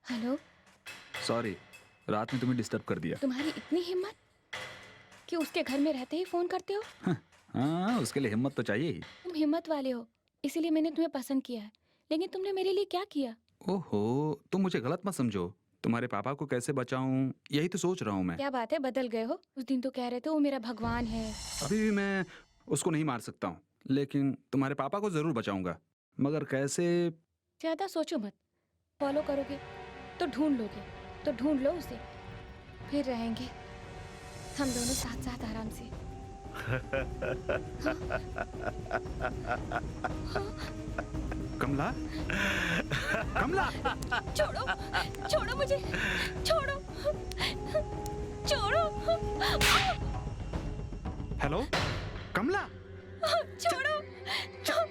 हेलो, सॉरी, रात में तुम्हें डिस्टर्ब कर दिया। तुम्हारी इतनी हिम्मत? कि उसके घर में रहते ही फोन करते हो? हाँ, उसके लिए हिम्मत तो चाहिए ही। तुम हिम्मत वाले हो, इसीलिए मैंने तुम्हें पसंद किया है। लेकिन तुमने मेरे लिए क्या किया? ओहो, तुम मुझे गलत मत समझो। तुम्हारे पापा को कैसे बचाऊं, यही तो सोच रहा हूँ मैं। क्या बात है, बदल गए हो? उस दिन तो कह रहे थे वो मेरा भगवान है। अभी भी मैं उसको नहीं मार सकता हूँ, लेकिन तुम्हारे पापा को जरूर बचाऊंगा। मगर कैसे? ज्यादा सोचो मत। फॉलो करोगे तो ढूंढ लोगे, तो ढूंढ लो उसे, फिर रहेंगे हम दोनों साथ साथ आराम से। कमला, कमला, छोड़ो, छोड़ो मुझे, छोड़ो, छोड़ो, हेलो, कमला, छोड़ो, छोड़ो।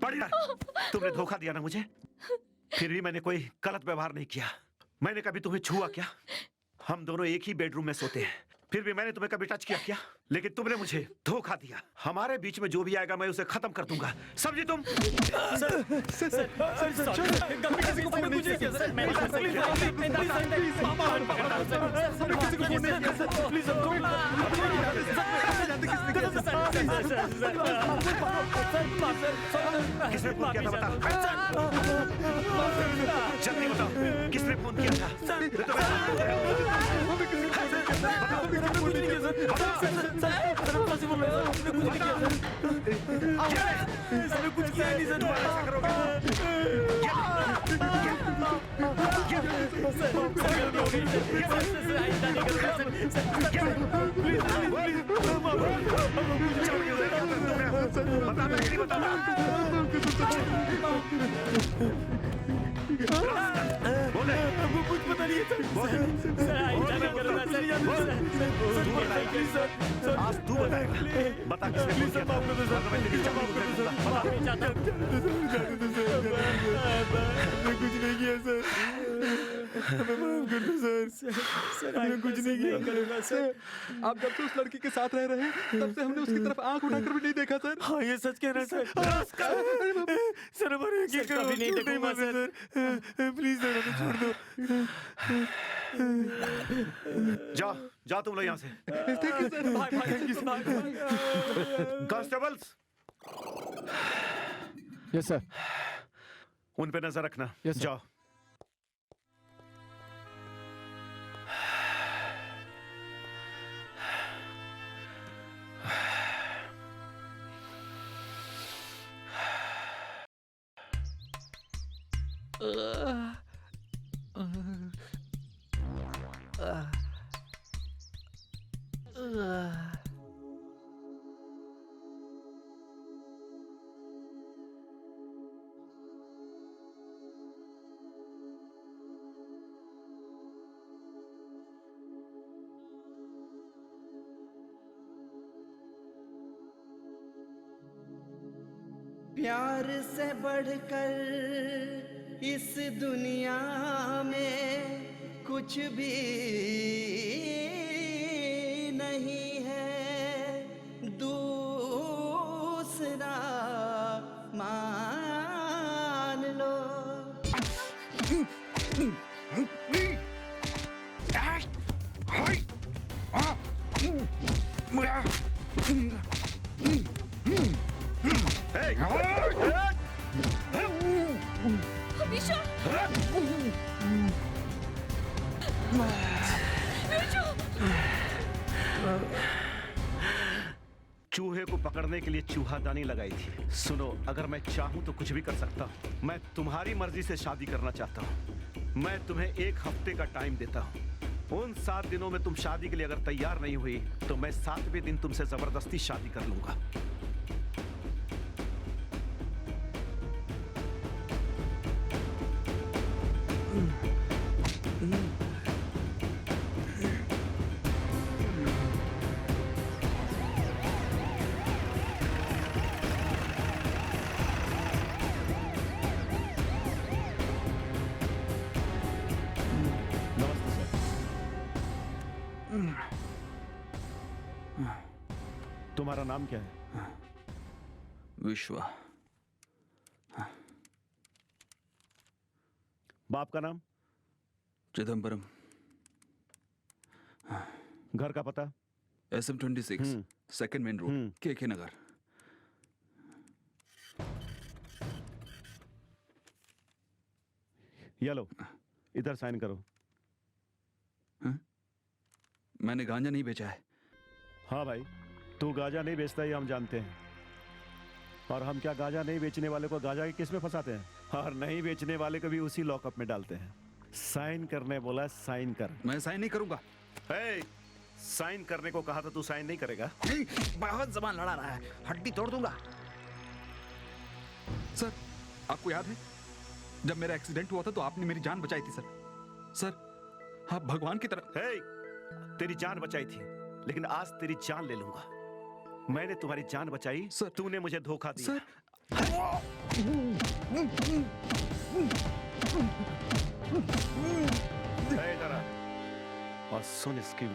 बढ़िया, तुमने धोखा दिया ना मुझे। फिर भी मैंने कोई गलत व्यवहार नहीं किया। मैंने कभी तुम्हें छुआ क्या? हम दोनों एक ही बेडरूम में सोते हैं, फिर भी मैंने तुम्हें कभी टच किया क्या? लेकिन तुमने मुझे धोखा दिया। हमारे बीच में जो भी आएगा मैं उसे खत्म कर दूंगा, समझी तुम? किसने फोन किया था बता। जल्दी बताओ, किसने फोन किया था? कुछ किया नहीं सर। ऐसा करोगे? बोले हमको कुछ पता नहीं है सर। आज तू बताएगा। बता किसने फोन किया था? मैं तेरी चाबी दूंगा। कुछ नहीं किया सर। हमें माफ कर दो सर। मैंने कुछ नहीं किया। आप जब से उस लड़की के साथ रह रहे हैं, तब से हमने उसकी तरफ आंख उठाकर भी नहीं देखा सर। हाँ ये सच कह रहा है सर। सर हमारे कभी नहीं देखूंगा सर। प्लीज सर हमें छोड़ दो। जा जा तुम लोग यहाँ से। Constables, yes sir. उन पे नजर रखना। Yes, sir. जाओ। प्यार से बढ़कर इस दुनिया में कुछ भी नहीं है दूसरा मान लो। चूहे को पकड़ने के लिए चूहादानी लगाई थी। सुनो, अगर मैं चाहूं तो कुछ भी कर सकता हूं। मैं तुम्हारी मर्जी से शादी करना चाहता हूं। मैं तुम्हें 1 हफ्ते का टाइम देता हूं। उन 7 दिनों में तुम शादी के लिए अगर तैयार नहीं हुई तो मैं 7वें दिन तुमसे जबरदस्ती शादी कर लूंगा। तुम्हारा नाम क्या है? विश्वा। आपका नाम? चिदम्बरम। घर का पता? SM26 second main road, KK नगर। ये लो, इधर साइन करो। मैंने गांजा नहीं बेचा है। हाँ भाई, तू गांजा नहीं बेचता ये हम जानते हैं। और हम क्या गांजा नहीं बेचने वाले को गांजा के केस में फंसाते हैं, और नहीं बेचने वाले को भी उसी लॉकअप में डालते हैं। साइन करने बोला, साइन कर। मैं साइन नहीं करूंगा। हे, साइन करने को कहा तो तू साइन नहीं करेगा? नहीं, बहुत जबान लड़ा रहा है, हड्डी तोड़ दूंगा। सर, आपको याद है जब मेरा एक्सीडेंट हुआ था तो आपने मेरी जान बचाई थी सर। सर, आप भगवान की तरह। हे, तेरी जान बचाई थी, लेकिन आज तेरी जान ले लूंगा। मैंने तुम्हारी जान बचाई, सर, तूने मुझे धोखा दिया। सर, इधर आ और सुन इसकी।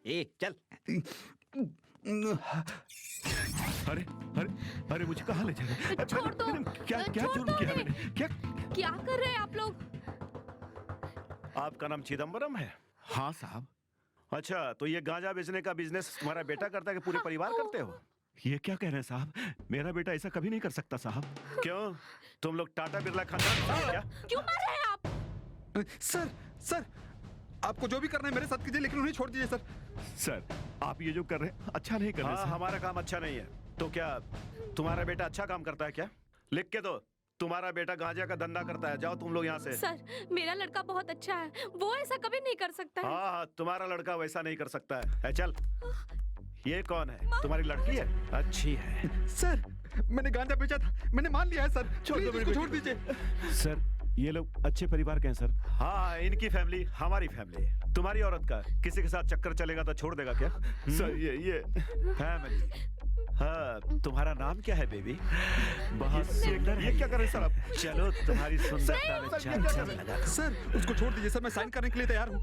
ए चल। अरे अरे अरे, मुझे कहाँ ले जाएगा? छोड़ दो। क्या क्या छोड़ जुर्म दो किया उन्हें। मैंने? क्या? क्या कर रहे हैं आप लोग? आपका नाम चिदम्बरम है? हाँ साहब। अच्छा, तो ये गांजा बेचने का बिजनेस तुम्हारा बेटा करता है कि पूरे परिवार करते हो? ये क्या कह रहे हैं साहब? मेरा बेटा ऐसा कभी नहीं कर सकता साहब। क्यों? तुम लोग टाटा बिरला खानदान से हो क्या? क्यों मार रहे हैं आप? सर, सर, आपको जो भी करना है मेरे साथ कीजिए, लेकिन उन्हें छोड़ दीजिए सर। सर, आप ये जो कर रहे हैं अच्छा नहीं कर रहे। हाँ, हमारा काम अच्छा नहीं है। तो क्या तुम्हारा बेटा अच्छा काम करता है क्या? लिख के दो, तुम्हारा बेटा गांजा का धंधा करता है। जाओ तुम लोग यहाँ से। सर, मेरा लड़का बहुत अच्छा है, वो ऐसा कभी नहीं कर सकता है। हाँ, तुम्हारा लड़का वैसा नहीं कर सकता है। चल, ये कौन है? तुम्हारी लड़की है? अच्छी है। सर, मैंने गांजा बेचा था, मैंने मान लिया है सर। छोड़ दो, प्लीज इसको छोड़ दीजिए। सर, ये लोग अच्छे परिवार के हैं सर। हाँ, इनकी फैमिली हमारी फैमिली। तुम्हारी औरत का किसी के साथ चक्कर चलेगा तो छोड़ देगा क्या? सर, ये फैमिली। हाँ, तुम्हारा नाम क्या है बेबी? बहुत सुंदर है। ये क्या कर रहे हैं सर आप? चलो, तुम्हारी सुंदरता में चांद चांद लगा दो। सर, उसको छोड़ दीजिए सर, मैं साइन करने के लिए तैयार हूँ।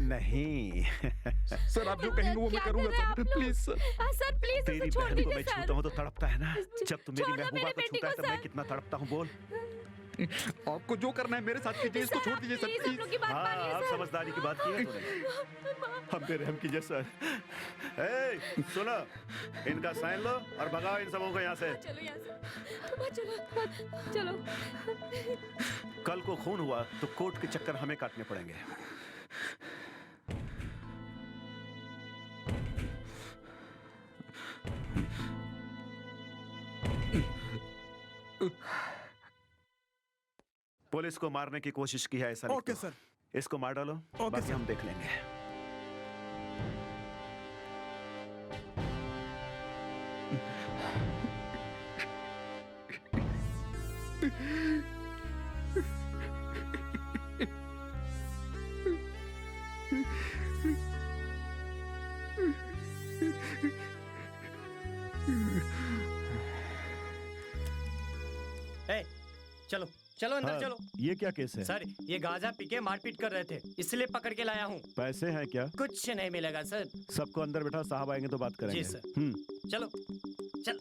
नहीं। सर, आप जो कहेंगे वो मैं करूंगा sir, please sir. Sir please तेरी छोड़ बहन को मैं दीजिए छूता हूँ तो तड़पता है ना? जब तुम मेरी छोड़ दो महबूबा मेरे को बेटी छूता है को, तो मैं सर। कितना तड़पता हूँ बोल। आपको जो करना है मेरे साथ कीजिए, इसको छोड़ दीजिए सर, प्लीज, प्लीज। आप लोग की बात हाँ, मानिए अब सर। समझदारी की बात की है तूने। हम पे रहम कीजिए सर। ए, सुनो, इनका साइन लो और भगाओ इन सबों को यहाँ से। चलो यहाँ से। चलो। कल को खून हुआ तो कोर्ट के चक्कर हमें काटने पड़ेंगे। पुलिस को मारने की कोशिश की है ऐसा लिख ओके दो। सर। इसको मार डालो, ओके बाकी सर। हम देख लेंगे। ए, चलो चलो अंदर हाँ, चलो। ये क्या केस है? सर, ये गांजा पी के मारपीट कर रहे थे, इसलिए पकड़ के लाया हूँ। पैसे हैं क्या? कुछ नहीं मिलेगा सर। सबको अंदर बैठा, साहब आएंगे तो बात करेंगे। जी, सर। चलो चल।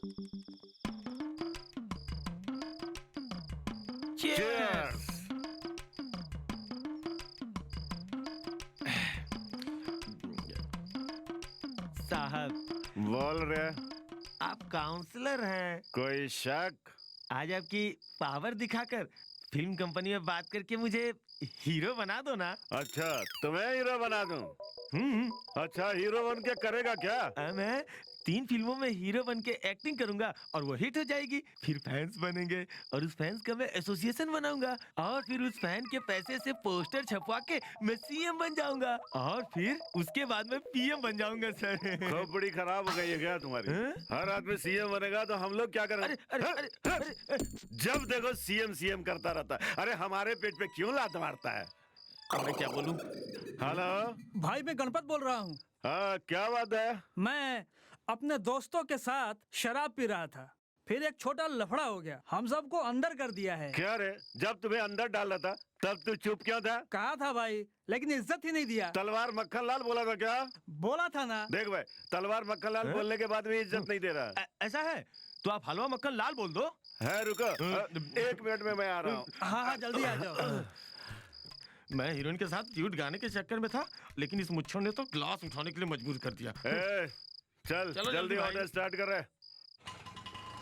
Cheers! साहब, बोल रहे, आप काउंसलर हैं। कोई शक? आज आपकी पावर दिखाकर फिल्म कंपनी में बात करके मुझे हीरो बना दो ना। अच्छा, तुम्हें हीरो बना दूं? अच्छा, हीरो बन के करेगा क्या? मैं 3 फिल्मों में हीरो बन के एक्टिंग करूंगा और वो हिट हो जाएगी। फिर फैंस बनेंगे और उस फैंस का मैं एसोसिएशन बनाऊंगा और फिर उस फैन के पैसे से पोस्टर छपवा के मैं सीएम बन जाऊंगा और फिर उसके बाद मैं पीएम बन जाऊंगा सर। खोपड़ी खराब हो गई है क्या तुम्हारी? हर आदमी सीएम बनेगा तो हम लोग क्या करेंगे? जब देखो सीएम सीएम करता रहता है। अरे हमारे पेट पे क्यों लात मारता है? मैं क्या बोलूं? हेलो भाई, मैं गणपत बोल रहा हूँ। हाँ, क्या बात है? मैं अपने दोस्तों के साथ शराब पी रहा था, फिर एक छोटा लफड़ा हो गया, हम सबको अंदर कर दिया है। क्या रे, जब तुम्हें अंदर डाला था तब तू चुप क्यों था? कहा था भाई, लेकिन इज्जत ही नहीं दिया। तलवार मक्खन लाल बोला था क्या? बोला था ना। देख भाई, तलवार मक्खन लाल बोलने के बाद भी इज्जत नहीं दे रहा। ऐसा है तो आप हलवा मक्खन लाल बोल दो। है रुको, 1 मिनट में मैं आ रहा हूँ। हाँ हाँ जल्दी आ जाओ। मैं हीरोइन के साथ ड्यूट गाने के चक्कर में था, लेकिन इस मुच्छर ने तो ग्लास उठाने के लिए मजबूर कर दिया। चल चलो जल्दी भाई। ऑर्डर स्टार्ट कर रहे।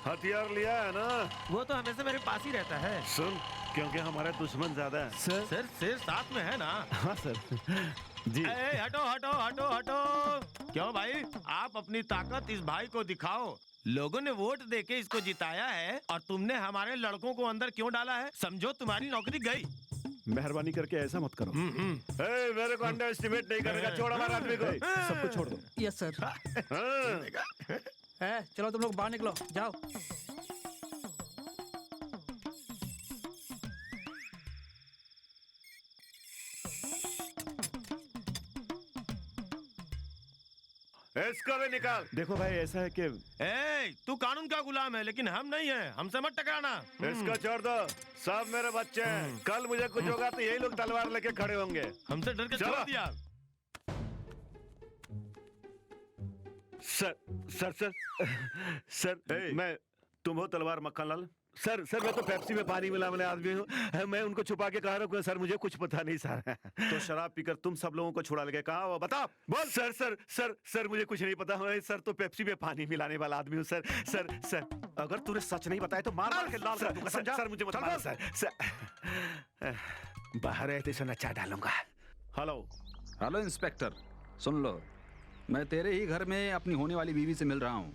हथियार लिया है ना? वो तो हमेशा मेरे पास ही रहता है। सुन, क्योंकि हमारे दुश्मन ज्यादा है। सर शेर साथ में है ना? हाँ सर जी। हटो हटो हटो हटो। क्यों भाई, आप अपनी ताकत इस भाई को दिखाओ। लोगों ने वोट देके इसको जिताया है और तुमने हमारे लड़कों को अंदर क्यों डाला है? समझो तुम्हारी नौकरी गई। मेहरबानी करके ऐसा मत करो। मेरे को अंडर एस्टिमेट नहीं करने का। छोड़ हमारे आदमी को, सबको छोड़ दो। Yes sir. है चलो तुम लोग बाहर निकलो, जाओ। इसको भी निकाल। देखो भाई, ऐसा है कि तू कानून का गुलाम है, लेकिन हम नहीं हैं। हमसे मत टकराना। इसको छोड़ दो, सब मेरे बच्चे हैं। कल मुझे कुछ होगा तो यही लोग तलवार लेके खड़े होंगे। हमसे डर के छोड़ दिया। सर सर सर सर मैं तुम हो तलवार मक्खन लाल? सर सर मैं तो पेप्सी में पानी मिला वाले आदमी हूँ। मैं उनको छुपा के कहा रखूँ सर, मुझे कुछ पता नहीं सर। तो शराब पीकर तुम सब लोगों को छुड़ा लेके कहा वो बता। बोल। सर सर सर सर मुझे कुछ नहीं पता है सर, तो पेप्सी में पानी मिलाने वाला आदमी हूँ सर। सर सर अगर तूने सच नहीं बताया तो मार मार के लाल कर दूंगा, समझा? सर मुझे मत मारो सर। बाहर है तो नचा डालूंगा। हेलो हेलो इंस्पेक्टर, सुन लो, मैं तेरे ही घर में अपनी होने वाली बीवी से मिल रहा हूँ।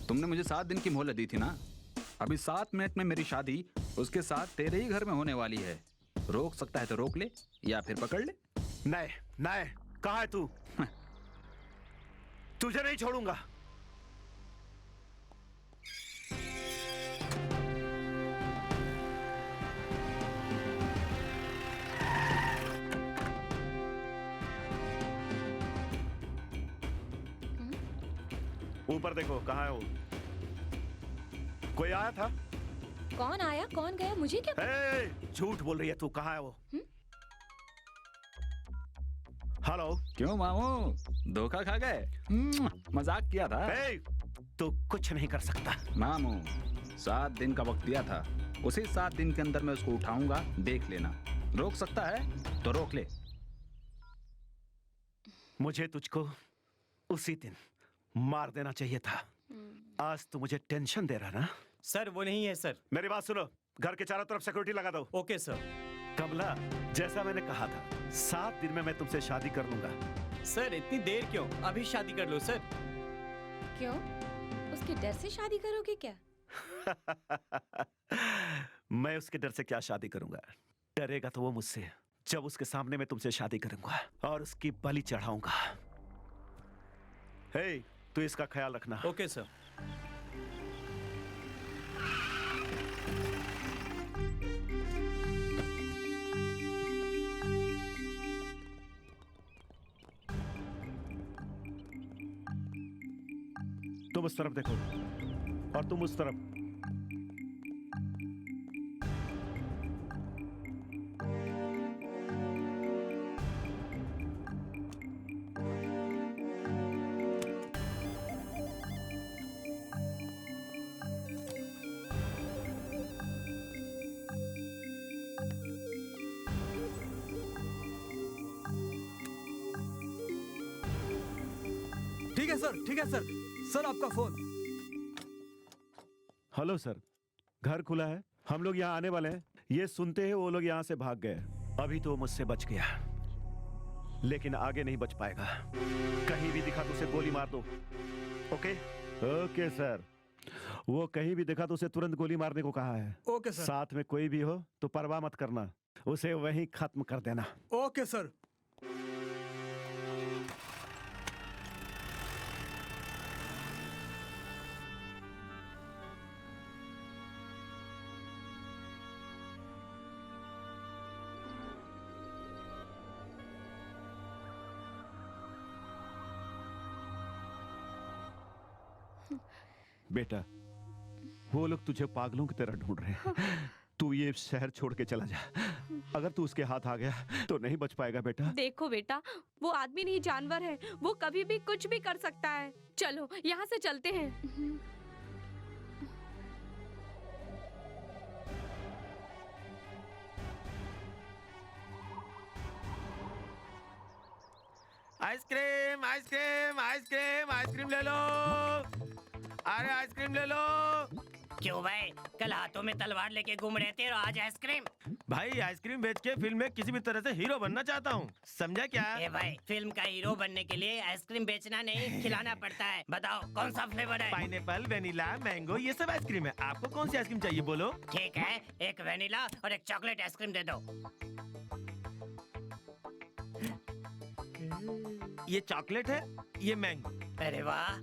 तुमने मुझे 7 दिन की मोहलत दी थी ना? अभी 7 मिनट में मेरी शादी उसके साथ तेरे ही घर में होने वाली है। रोक सकता है तो रोक ले या फिर पकड़ ले। नहीं नहीं, कहाँ है तू? तुझे नहीं छोड़ूंगा। ऊपर देखो, कहाँ है वो? कोई आया था? कौन आया कौन गया मुझे क्या पता? झूठ बोल रही है तू, कहाँ है वो? हेलो। क्यों मामू, धोखा खा गए? मजाक किया था। तू कुछ नहीं कर सकता। मामू 7 दिन का वक्त दिया था, उसी 7 दिन के अंदर मैं उसको उठाऊंगा, देख लेना। रोक सकता है तो रोक ले। मुझे तुझको उसी दिन मार देना चाहिए था। आज तू मुझे टेंशन दे रहा ना? सर वो नहीं है सर। मेरी बात सुनो, घर के चारों तरफ सिक्योरिटी लगा दो। Okay sir. कमला, जैसा मैंने कहा था, 7 दिन में मैं तुमसे शादी कर लूंगा। सर इतनी देर क्यों? अभी शादी कर लो सर। क्यों? उसके डर से शादी करोगे क्या? मैं उसके डर से क्या शादी करूंगा? डरेगा तो वो मुझसे, जब उसके सामने मैं तुमसे शादी करूंगा और उसकी बलि चढ़ाऊंगा। हे, तू इसका ख्याल रखना। Okay sir. तुम उस तरफ देखो और तुम उस तरफ। ठीक है सर, ठीक है सर। सर आपका फोन। हेलो सर, घर खुला है, हम लोग यहाँ आने वाले हैं। ये सुनते ही वो लोग यहाँ से भाग गए। अभी तो मुझसे बच गया, लेकिन आगे नहीं बच पाएगा। कहीं भी दिखा तो उसे गोली मार दो। ओके? Okay sir. वो कहीं भी दिखा तो उसे तुरंत गोली मारने को कहा है। Okay sir. साथ में कोई भी हो तो परवाह मत करना, उसे वहीं खत्म कर देना। Okay sir. बेटा, वो लोग तुझे पागलों की तरह ढूंढ रहे हैं। तू ये शहर छोड़ के चला जा। अगर तू उसके हाथ आ गया तो नहीं बच पाएगा बेटा। देखो बेटा, वो आदमी नहीं जानवर है, वो कभी भी कुछ भी कर सकता है। चलो यहाँ से चलते हैं। आइसक्रीम आइसक्रीम आइसक्रीम आइसक्रीम ले लो। अरे आइसक्रीम ले लो। क्यों भाई, कल हाथों में तलवार लेके घूम रहे थे और आज आइसक्रीम? भाई आइसक्रीम बेच के फिल्म में किसी भी तरह से हीरो बनना चाहता हूँ, समझा क्या? ए भाई, फिल्म का हीरो बनने के लिए आइसक्रीम बेचना नहीं खिलाना पड़ता है। बताओ कौन सा फ्लेवर है? पाइनएप्पल, वेनिला, मैंगो, ये सब आइसक्रीम है। आपको कौन सी आइसक्रीम चाहिए बोलो? ठीक है, एक वेनिला और एक चॉकलेट आइसक्रीम दे दो। ये चॉकलेट है, ये मैंगो। अरे वाह,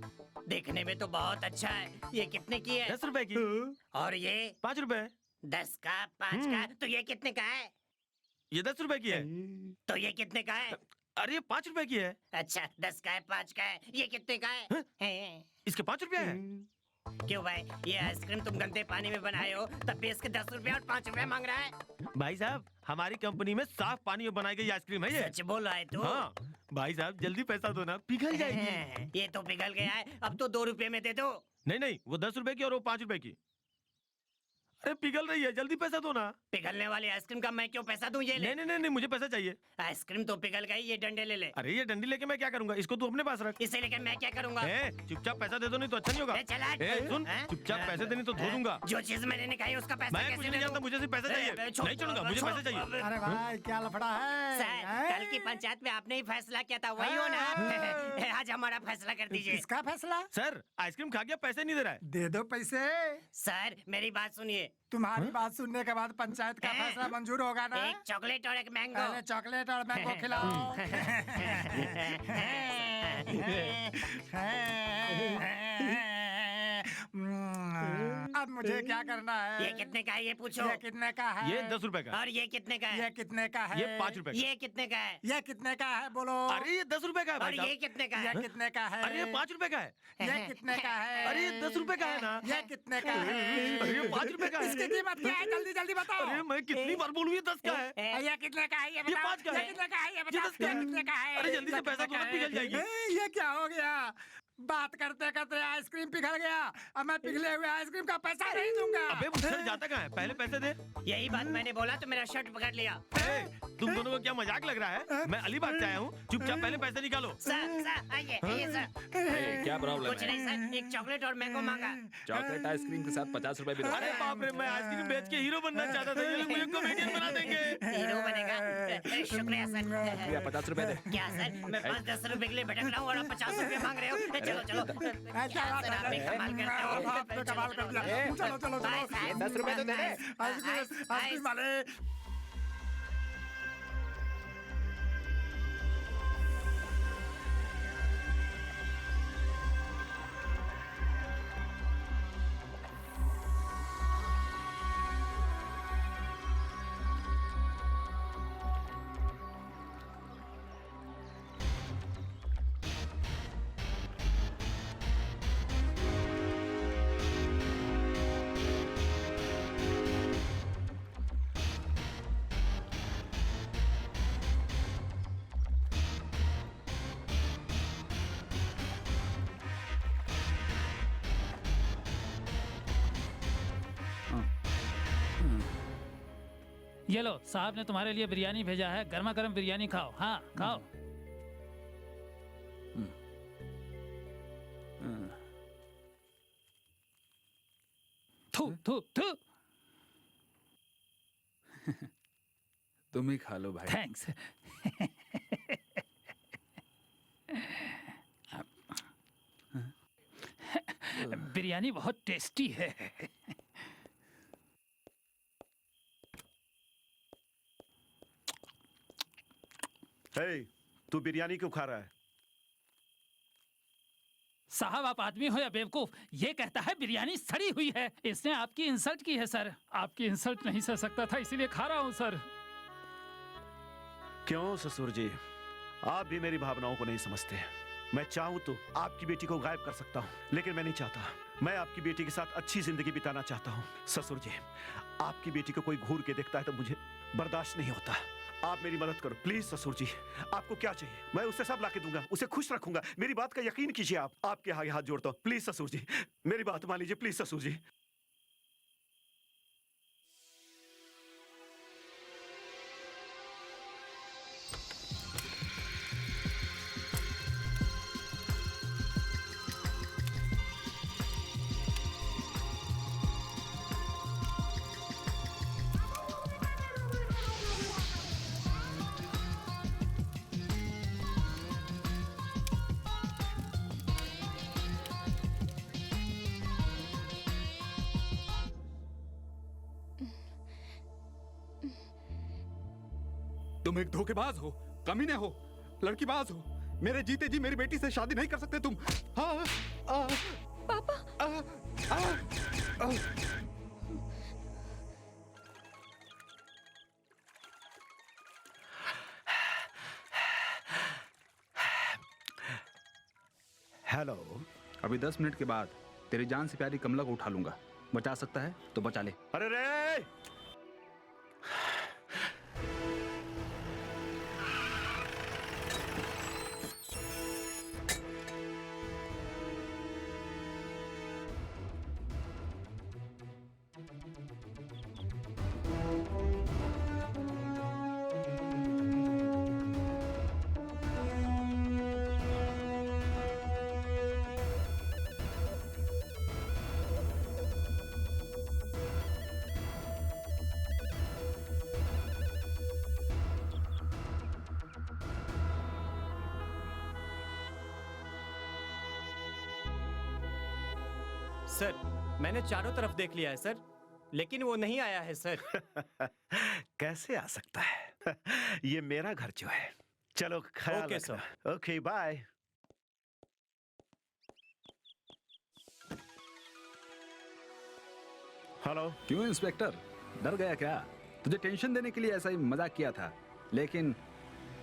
देखने में तो बहुत अच्छा है। ये कितने की है? 10 रुपए की। और ये 5 रुपए। 10 का, 5 का, तो ये कितने का है? ये 10 रुपए की है। तो ये कितने का है? अरे ये 5 रुपए की है। अच्छा, 10 का है, 5 का है, ये कितने का है? इसके 5 रुपए है। क्यों भाई, ये आइसक्रीम तुम गंदे पानी में बनाए हो, तब भी इसके 10 रुपए और 5 रुपए मांग रहा है? भाई साहब, हमारी कंपनी में साफ पानी में बनाई गई आइसक्रीम है ये। सच बोल रहा है तू? हाँ भाई साहब, जल्दी पैसा दो ना, पिघल जाएगी। ये तो पिघल गया है, अब तो 2 रुपए में दे दो। नहीं नहीं, वो 10 रुपए की और वो 5 रुपए की। अरे पिघल रही है, जल्दी पैसा दो ना। पिघलने वाली आइसक्रीम का मैं क्यों पैसा दूं? ये ले। नहीं, मुझे पैसा चाहिए। आइसक्रीम तो पिघल गई, ये डंडे ले ले। अरे ये डंडी लेके मैं क्या करूंगा? इसको तू अपने पास रख। इसे लेकर मैं क्या करूंगा? चुपचाप पैसा दे दो, नहीं तो अच्छा नहीं होगा। चला सुन, चुपचाप पैसे देने तो धो दूंगा। जो चीज मैंने नहीं खाई उसका पैसा मैं कुछ नहीं जानता, मुझे सिर्फ पैसा चाहिए। नहीं छोड़ूंगा, मुझे पैसा चाहिए। अरे भाई क्या लफड़ा है? सर, कल की पंचायत में आपने ही फैसला किया था, वही हो ना? आज हमारा फैसला कर दीजिए। किसका फैसला? सर, आइसक्रीम खा गया, पैसे नहीं दे रहा है। दे दो पैसे। सर मेरी बात सुनिए। तुम्हारी बात सुनने के बाद पंचायत का फैसला मंजूर होगा ना? एक चॉकलेट और एक मैंगो। पहले चॉकलेट और मैंगो खिलाओ। अब मुझे क्या करना है? ये कितने का है ये पूछो। ये कितने का है? ये 10 रुपए का। और ये कितने का है? ये कितने का है? ये 5 रुपए का। ये कितने का है? ये कितने का है बोलो? अरे ये 10 रुपए का है और भाई साहब। ये कितने का ये है? कितने का है? अरे ये 5 रुपए का है। ये कितने का है? अरे ये 10 रुपए का है ना। ये कितने का है? अरे ये 5 रुपए का है। इसकी कीमत क्या है? जल्दी जल्दी बताओ। अरे मैं कितनी बार बोलूं, ये 10 का है। ये कितने का है? ये ये बताओ। 5 का है। ये कितने का है? ये ये बताओ। 10 का है। ये कितने का है? अरे जल्दी से पैसा दो ना, पिघल जाएगी। ये क्या हो गया? बात करते करते आइसक्रीम पिघल गया। अब मैं पिघले हुए आइसक्रीम का पैसा नहीं दूंगा। अबे मुझसे जाता कहाँ है? पहले पैसे दे। यही बात मैंने बोला तो मेरा शर्ट पकड़ लिया। तुम दोनों को क्या मजाक लग रहा है? मैं अलीबाग से आया हूँ, चुपचाप पहले पैसे निकालो। सर आइए आइए सर। क्या प्रॉब्लम कुछ नहीं सर, एक चॉकलेट और मैंगो मांगा। चॉकलेट आइसक्रीम के साथ 50 रुपए भी दो। अरे बाप रे, मैं आइसक्रीम बेच के हीरो बनना चाहता था, ये लोग मुझे कॉमेडियन बना देंगे। हीरो बनेगा? शुक्रिया सर। भैया 50 रुपए दे। क्या सर, मैं 5-10 रुपए के लिए भटक रहा हूँ और आप 50 रुपए मांग रहे हो? चलो चलो। क्या सर, आप भी कमाल करते हो। आपने कमाल कर दिया। चलो चलो बाय, चलो। बाय। 10 रुपए तो दे दे। आइसक्रीम वाले। ये लो, साहब ने तुम्हारे लिए बिरयानी भेजा है, गर्मा गर्म बिरयानी खाओ। हाँ खाओ। थू थू थू। तुम ही खा लो भाई। थैंक्स। बिरयानी बहुत टेस्टी है। हे, तू बिरयानी क्यों खा रहा है? साहब आप आदमी हो या बेवकूफ, ये कहता है बिरयानी सड़ी हुई है। इसने आपकी इंसल्ट की है सर। आपकी इंसल्ट नहीं सह सकता था, इसीलिए खा रहा हूँ सर। क्यों ससुर जी, आप भी मेरी भावनाओं को नहीं समझते। मैं चाहूं तो आपकी बेटी को गायब कर सकता हूं, लेकिन मैं नहीं चाहता। मैं आपकी बेटी के साथ अच्छी जिंदगी बिताना चाहता हूं। ससुर जी, आपकी बेटी को कोई घूर के देखता है तो मुझे बर्दाश्त नहीं होता। आप मेरी मदद करो प्लीज ससुर जी। आपको क्या चाहिए? मैं उसे सब लाके दूंगा, उसे खुश रखूंगा। मेरी बात का यकीन कीजिए आप। आपके आगे हाथ जोड़ता हूं, प्लीज ससुर जी, मेरी बात मान लीजिए प्लीज ससुर जी। तुम एक धोखेबाज हो, कमीने हो, लड़कीबाज हो। मेरे जीते जी मेरी बेटी से शादी नहीं कर सकते तुम। हाँ, पापा। हेलो। अभी 10 मिनट के बाद तेरी जान से प्यारी कमला को उठा लूंगा। बचा सकता है तो बचा ले। अरे रे! सर, मैंने चारों तरफ देख लिया है सर, लेकिन वो नहीं आया है सर। कैसे आ सकता है? ये मेरा घर जो है। चलो ख्याल ओके, रखना। Okay bye. हेलो। क्यों इंस्पेक्टर, डर गया क्या? तुझे टेंशन देने के लिए ऐसा ही मजाक किया था, लेकिन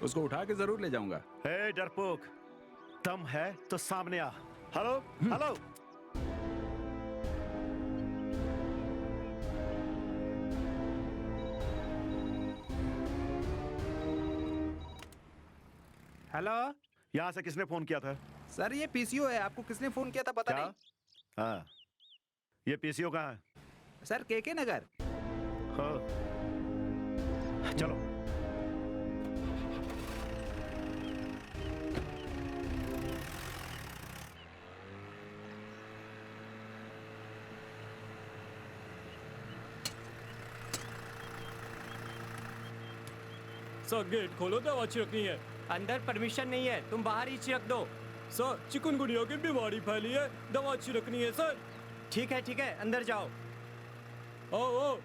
उसको उठा के जरूर ले जाऊंगा। हे डरपोक, दम है तो सामने आ। Hello hello. हेलो। यहाँ से किसने फोन किया था? सर ये पीसीओ है, आपको किसने फोन किया था पता क्या? नहीं? हाँ, ये पीसीओ कहाँ है? सर केके नगर। हाँ, चलो। सर गेट खोलो, दवा छिड़कनी है। अंदर परमिशन नहीं है, तुम बाहर ही छिड़क दो। सर चिकनगुनिया की बीमारी फैली है, दवा छिड़कनी है सर। ठीक है, अंदर जाओ। ओ।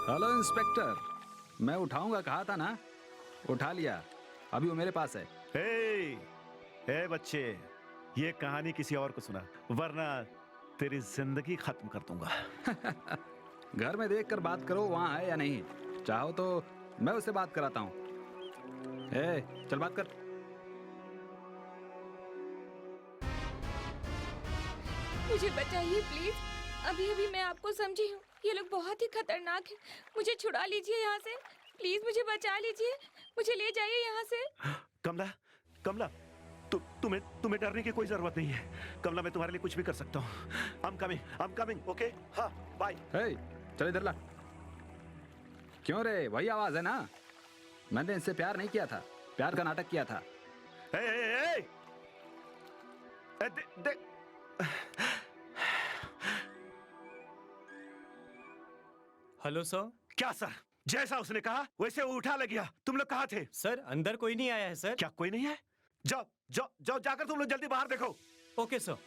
हेलो इंस्पेक्टर, मैं उठाऊंगा कहा था ना, उठा लिया। अभी वो मेरे पास है। हे बच्चे, ये कहानी किसी और को सुना, वरना तेरी जिंदगी खत्म कर दूंगा। घर में देख कर बात करो वहाँ है या नहीं। चाहो तो मैं उससे बात कराता हूँ। चल बात कर। मुझे बचाइए प्लीज। अभी मैं आपको समझी हूँ, ये लोग बहुत ही खतरनाक हैं। मुझे छुड़ा लीजिए यहाँ से, प्लीज मुझे बचा लीजिए, मुझे ले जाइए यहाँ से। कमला, तुम्हें डरने की कोई जरूरत नहीं है। कमला, मैं तुम्हारे लिए कुछ भी कर सकता हूँ। I'm coming, okay? हाँ, बाय। चल इधर ला। क्यों रे, वही आवाज है ना? मैंने इससे प्यार नहीं किया था, प्यार का नाटक किया था। Hello sir. क्या सर? जैसा उसने कहा वैसे वो उठा ले गया। तुम लोग कहाँ थे? सर अंदर कोई नहीं आया है सर। क्या कोई नहीं है? जाओ जाकर तुम लोग जल्दी बाहर देखो। Okay sir.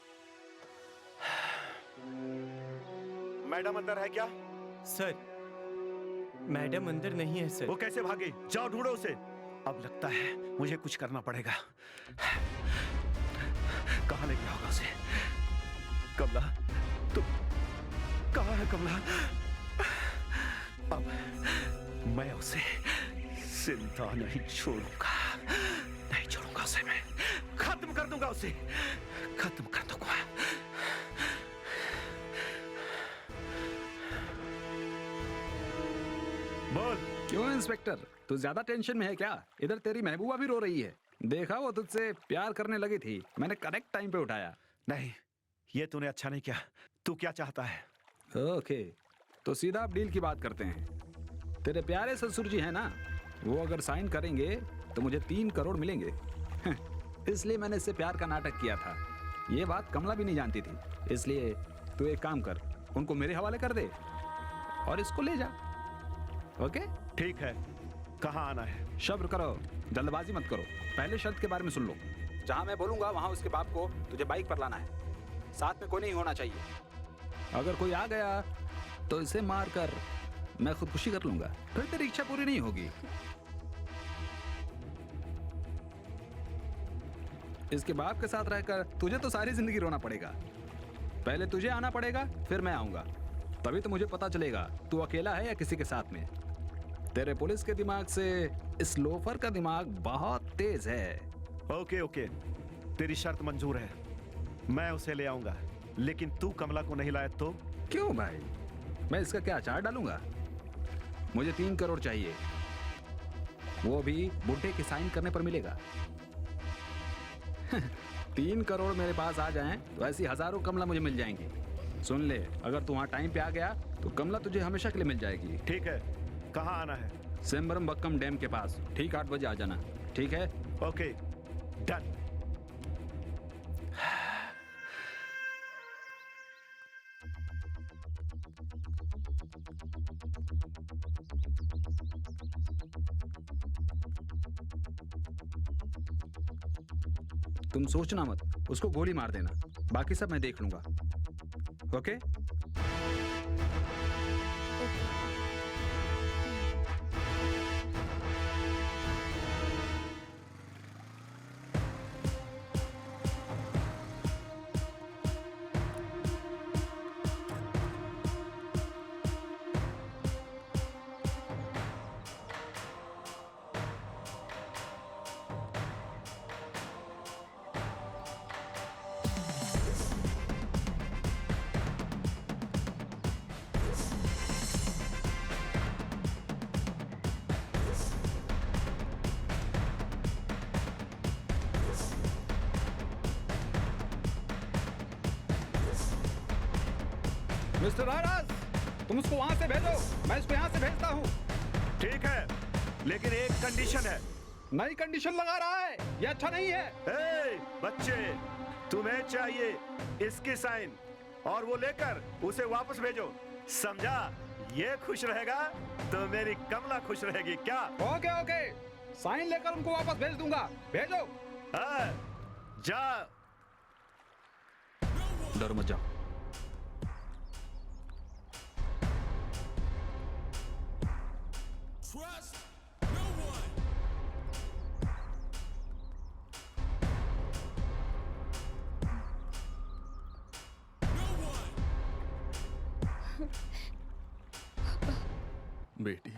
मैडम अंदर है क्या? सर मैडम अंदर नहीं है सर। वो कैसे भागी? जाओ ढूंढो उसे। अब लगता है मुझे कुछ करना पड़ेगा। कहाँ ले गया होगा उसे? कमला, तुम कहाँ है कमला? अब मैं उसे जिंदा नहीं छोड़ूंगा, नहीं छोड़ूंगा उसे। मैं खत्म कर दूंगा उसे, खत्म कर दूंगा। बोल। क्यों इंस्पेक्टर, तू ज्यादा टेंशन में है क्या? इधर तेरी महबूबा भी रो रही है। देखा वो तुझसे प्यार करने लगी थी, मैंने करेक्ट टाइम पे उठाया। नहीं, ये तूने अच्छा नहीं किया। तू क्या चाहता है? ओके, तो सीधा आप डील की बात करते हैं। तेरे प्यारे ससुर जी है ना, वो अगर साइन करेंगे तो मुझे 3 करोड़ मिलेंगे। इसलिए मैंने इससे प्यार का नाटक किया था। ये बात कमला भी नहीं जानती थी। इसलिए तू एक काम कर, उनको मेरे हवाले कर दे और इसको ले जा। ओके? ठीक है, कहाँ आना है? सब्र करो, जल्दबाजी मत करो। पहले शर्त के बारे में सुन लो। जहाँ मैं बोलूंगा वहाँ उसके बाप को तुझे बाइक पर लाना है। साथ में कोई नहीं होना चाहिए। अगर कोई आ गया तो इसे मार कर मैं खुदकुशी कर लूंगा। फिर तेरी इच्छा पूरी नहीं होगी। इसके बाप के साथ रहकर तुझे तो सारी जिंदगी रोना पड़ेगा। पहले तुझे आना पड़ेगा, फिर मैं आऊंगा। तभी तो मुझे पता चलेगा तू अकेला है या किसी के साथ में। तेरे पुलिस के दिमाग से इस लोफर का दिमाग बहुत तेज है। ओके ओके, तेरी शर्त मंजूर है, मैं उसे ले आऊंगा। लेकिन तू कमला को नहीं लाया तो? क्यों भाई, मैं इसका क्या अचार डालूंगा? मुझे 3 करोड़ चाहिए, वो भी बुढ़े के साइन करने पर मिलेगा। 3 करोड़ मेरे पास आ जाएं तो ऐसी हजारों कमला मुझे मिल जाएंगी। सुन ले, अगर तू वहाँ टाइम पे आ गया तो कमला तुझे हमेशा के लिए मिल जाएगी। ठीक है, कहाँ आना है? सिम्बरम बक्कम डैम के पास, ठीक 8 बजे आ जाना। ठीक है? Okay, done. तुम सोचना मत, उसको गोली मार देना, बाकी सब मैं देख लूंगा। ओके? मिस्टर राज, तुम उसको वहां से भेजो, मैं इसको यहाँ से भेजता हूँ। ठीक है, लेकिन एक कंडीशन है। नई कंडीशन लगा रहा है, ये अच्छा नहीं है। ए, बच्चे, तुम्हें चाहिए इसकी साइन और वो लेकर उसे वापस भेजो, समझा? ये खुश रहेगा तो मेरी कमला खुश रहेगी। क्या? ओके ओके, साइन लेकर उनको वापस भेज दूंगा, भेजो। जा। डर मत जाओ। बेटी,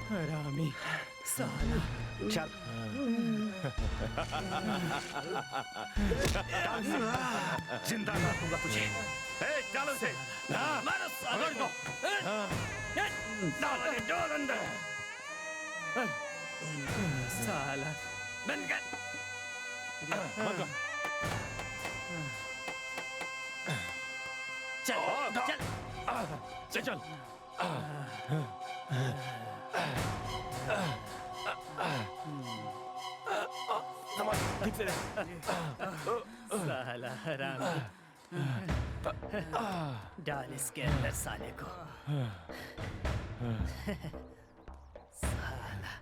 हरामी साला। चल जिंदा कर दूंगा तुझे। डालो से मारो साले को। डाल अंदर। साला बंद कर। चल चल चल साला हरामी। डाल इसके अंदर साले को। साला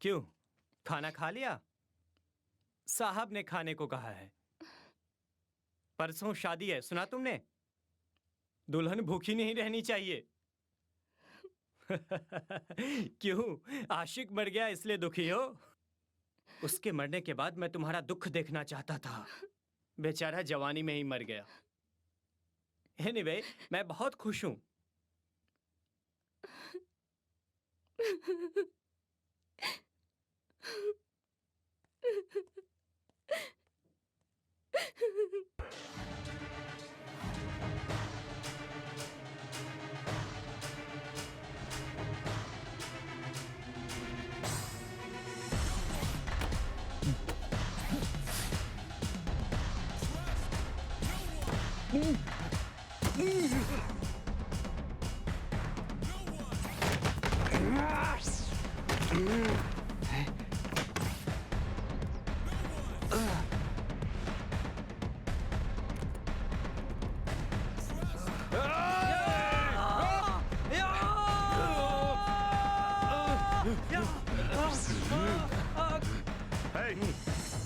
क्यों, खाना खा लिया? साहब ने खाने को कहा है। परसों शादी है, सुना तुमने? दुल्हन भूखी नहीं रहनी चाहिए। क्यों, आशिक मर गया इसलिए दुखी हो? उसके मरने के बाद मैं तुम्हारा दुख देखना चाहता था। बेचारा जवानी में ही मर गया। एनीवे, मैं बहुत खुश हूं।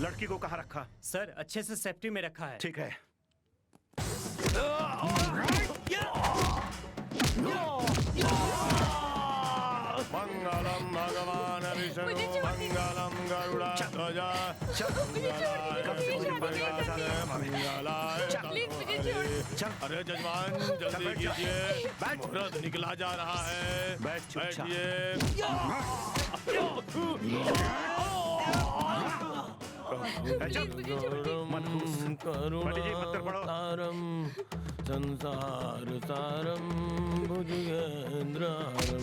लड़की को कहाँ रखा? सर, अच्छे से सेफ्टी में रखा है। ठीक है। मंगलम भगवान विष्णु मंगलम गरुड़ध्वज मंगलाय। अरे जजमान जल्दी कीजिए, मुहूर्त निकला जा रहा है। बैठिए। करुणातारम संसार सारम भुजगेंद्रारम।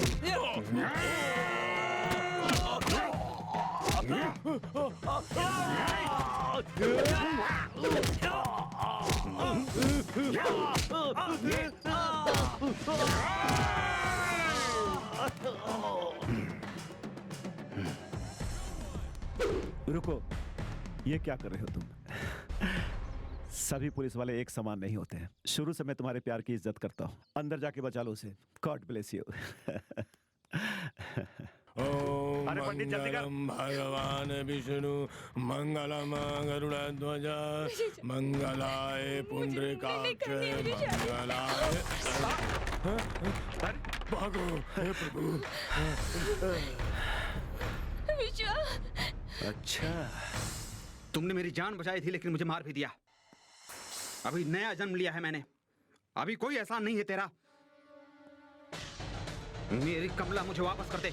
रुको, ये क्या कर रहे हो तुम? सभी पुलिस वाले एक समान नहीं होते हैं। शुरू से मैं तुम्हारे प्यार की इज्जत करता हूँ। अंदर जाके बचा लो उसे। God bless you. अरे पंडित जल्दी कर। भगवान विष्णु मंगलम गरुड़ध्वज मंगलाय पुंडरीकाक्ष मंगलाय। भागो हे प्रभु। अच्छा, तुमने मेरी जान बचाई थी लेकिन मुझे मार भी दिया। अभी नया जन्म लिया है मैंने। अभी कोई एहसान नहीं है तेरा। मेरी कमला मुझे वापस कर दे।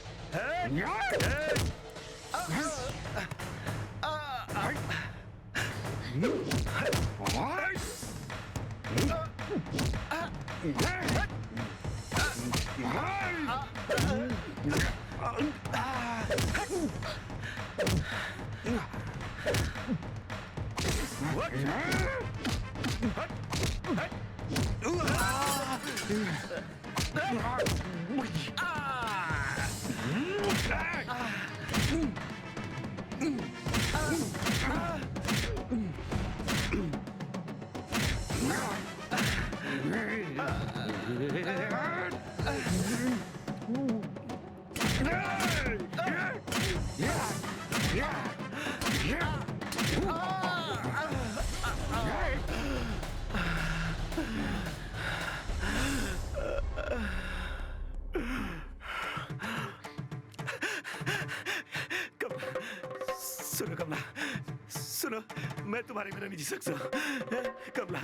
सुनो कमला, सुनो, मैं तुम्हारे बिना नहीं जी सकता। कमला,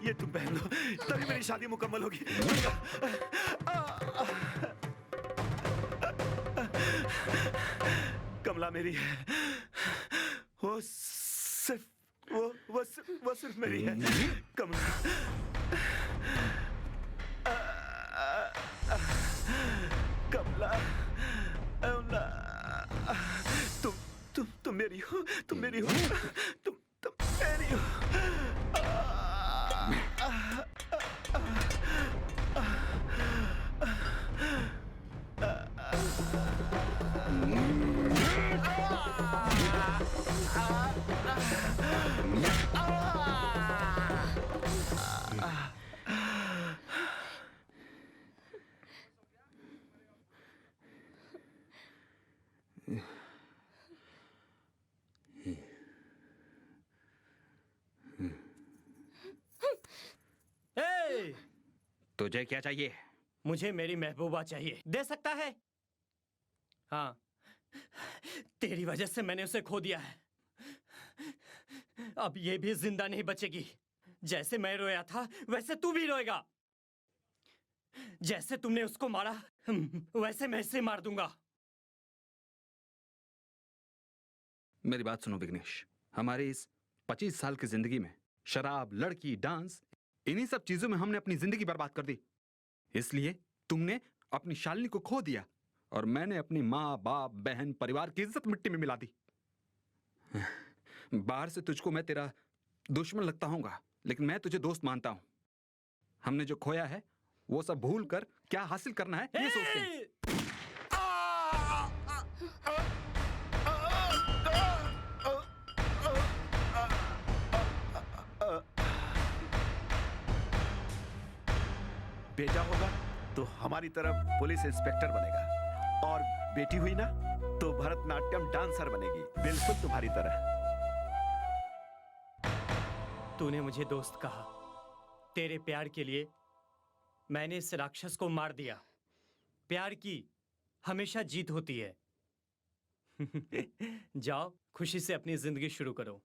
ये तुम पहन लो, तभी मेरी शादी मुकम्मल होगी। कमला मेरी है, वो सिर्फ मेरी है। कमला, कमला, तुम मेरी हो, तुम मेरी हो, तुम मेरी हो। तुझे क्या चाहिए? मुझे मेरी महबूबा चाहिए। दे सकता है? हाँ, तेरी वजह से मैंने उसे खो दिया है। अब ये भी जिंदा नहीं बचेगी। जैसे मैं रोया था वैसे तू भी रोएगा। जैसे तुमने उसको मारा वैसे मैं इसे मार दूंगा। मेरी बात सुनो विघ्नेश, हमारी इस 25 साल की जिंदगी में शराब, लड़की, डांस, इन्हीं सब चीजों में हमने अपनी जिंदगी बर्बाद कर दी। इसलिए तुमने अपनी शालिनी को खो दिया और मैंने अपनी माँ, बाप, बहन, परिवार की इज्जत मिट्टी में मिला दी। बाहर से तुझको मैं तेरा दुश्मन लगता हूँगा, लेकिन मैं तुझे दोस्त मानता हूँ। हमने जो खोया है वो सब भूल कर क्या हासिल करना है ये सोचते हैं। बेटा होगा तो हमारी तरफ पुलिस इंस्पेक्टर बनेगा, और बेटी हुई ना तो भरतनाट्यम डांसर बनेगी, बिल्कुल तुम्हारी तरह। तूने मुझे दोस्त कहा। तेरे प्यार के लिए मैंने इस राक्षस को मार दिया। प्यार की हमेशा जीत होती है। जाओ, खुशी से अपनी जिंदगी शुरू करो।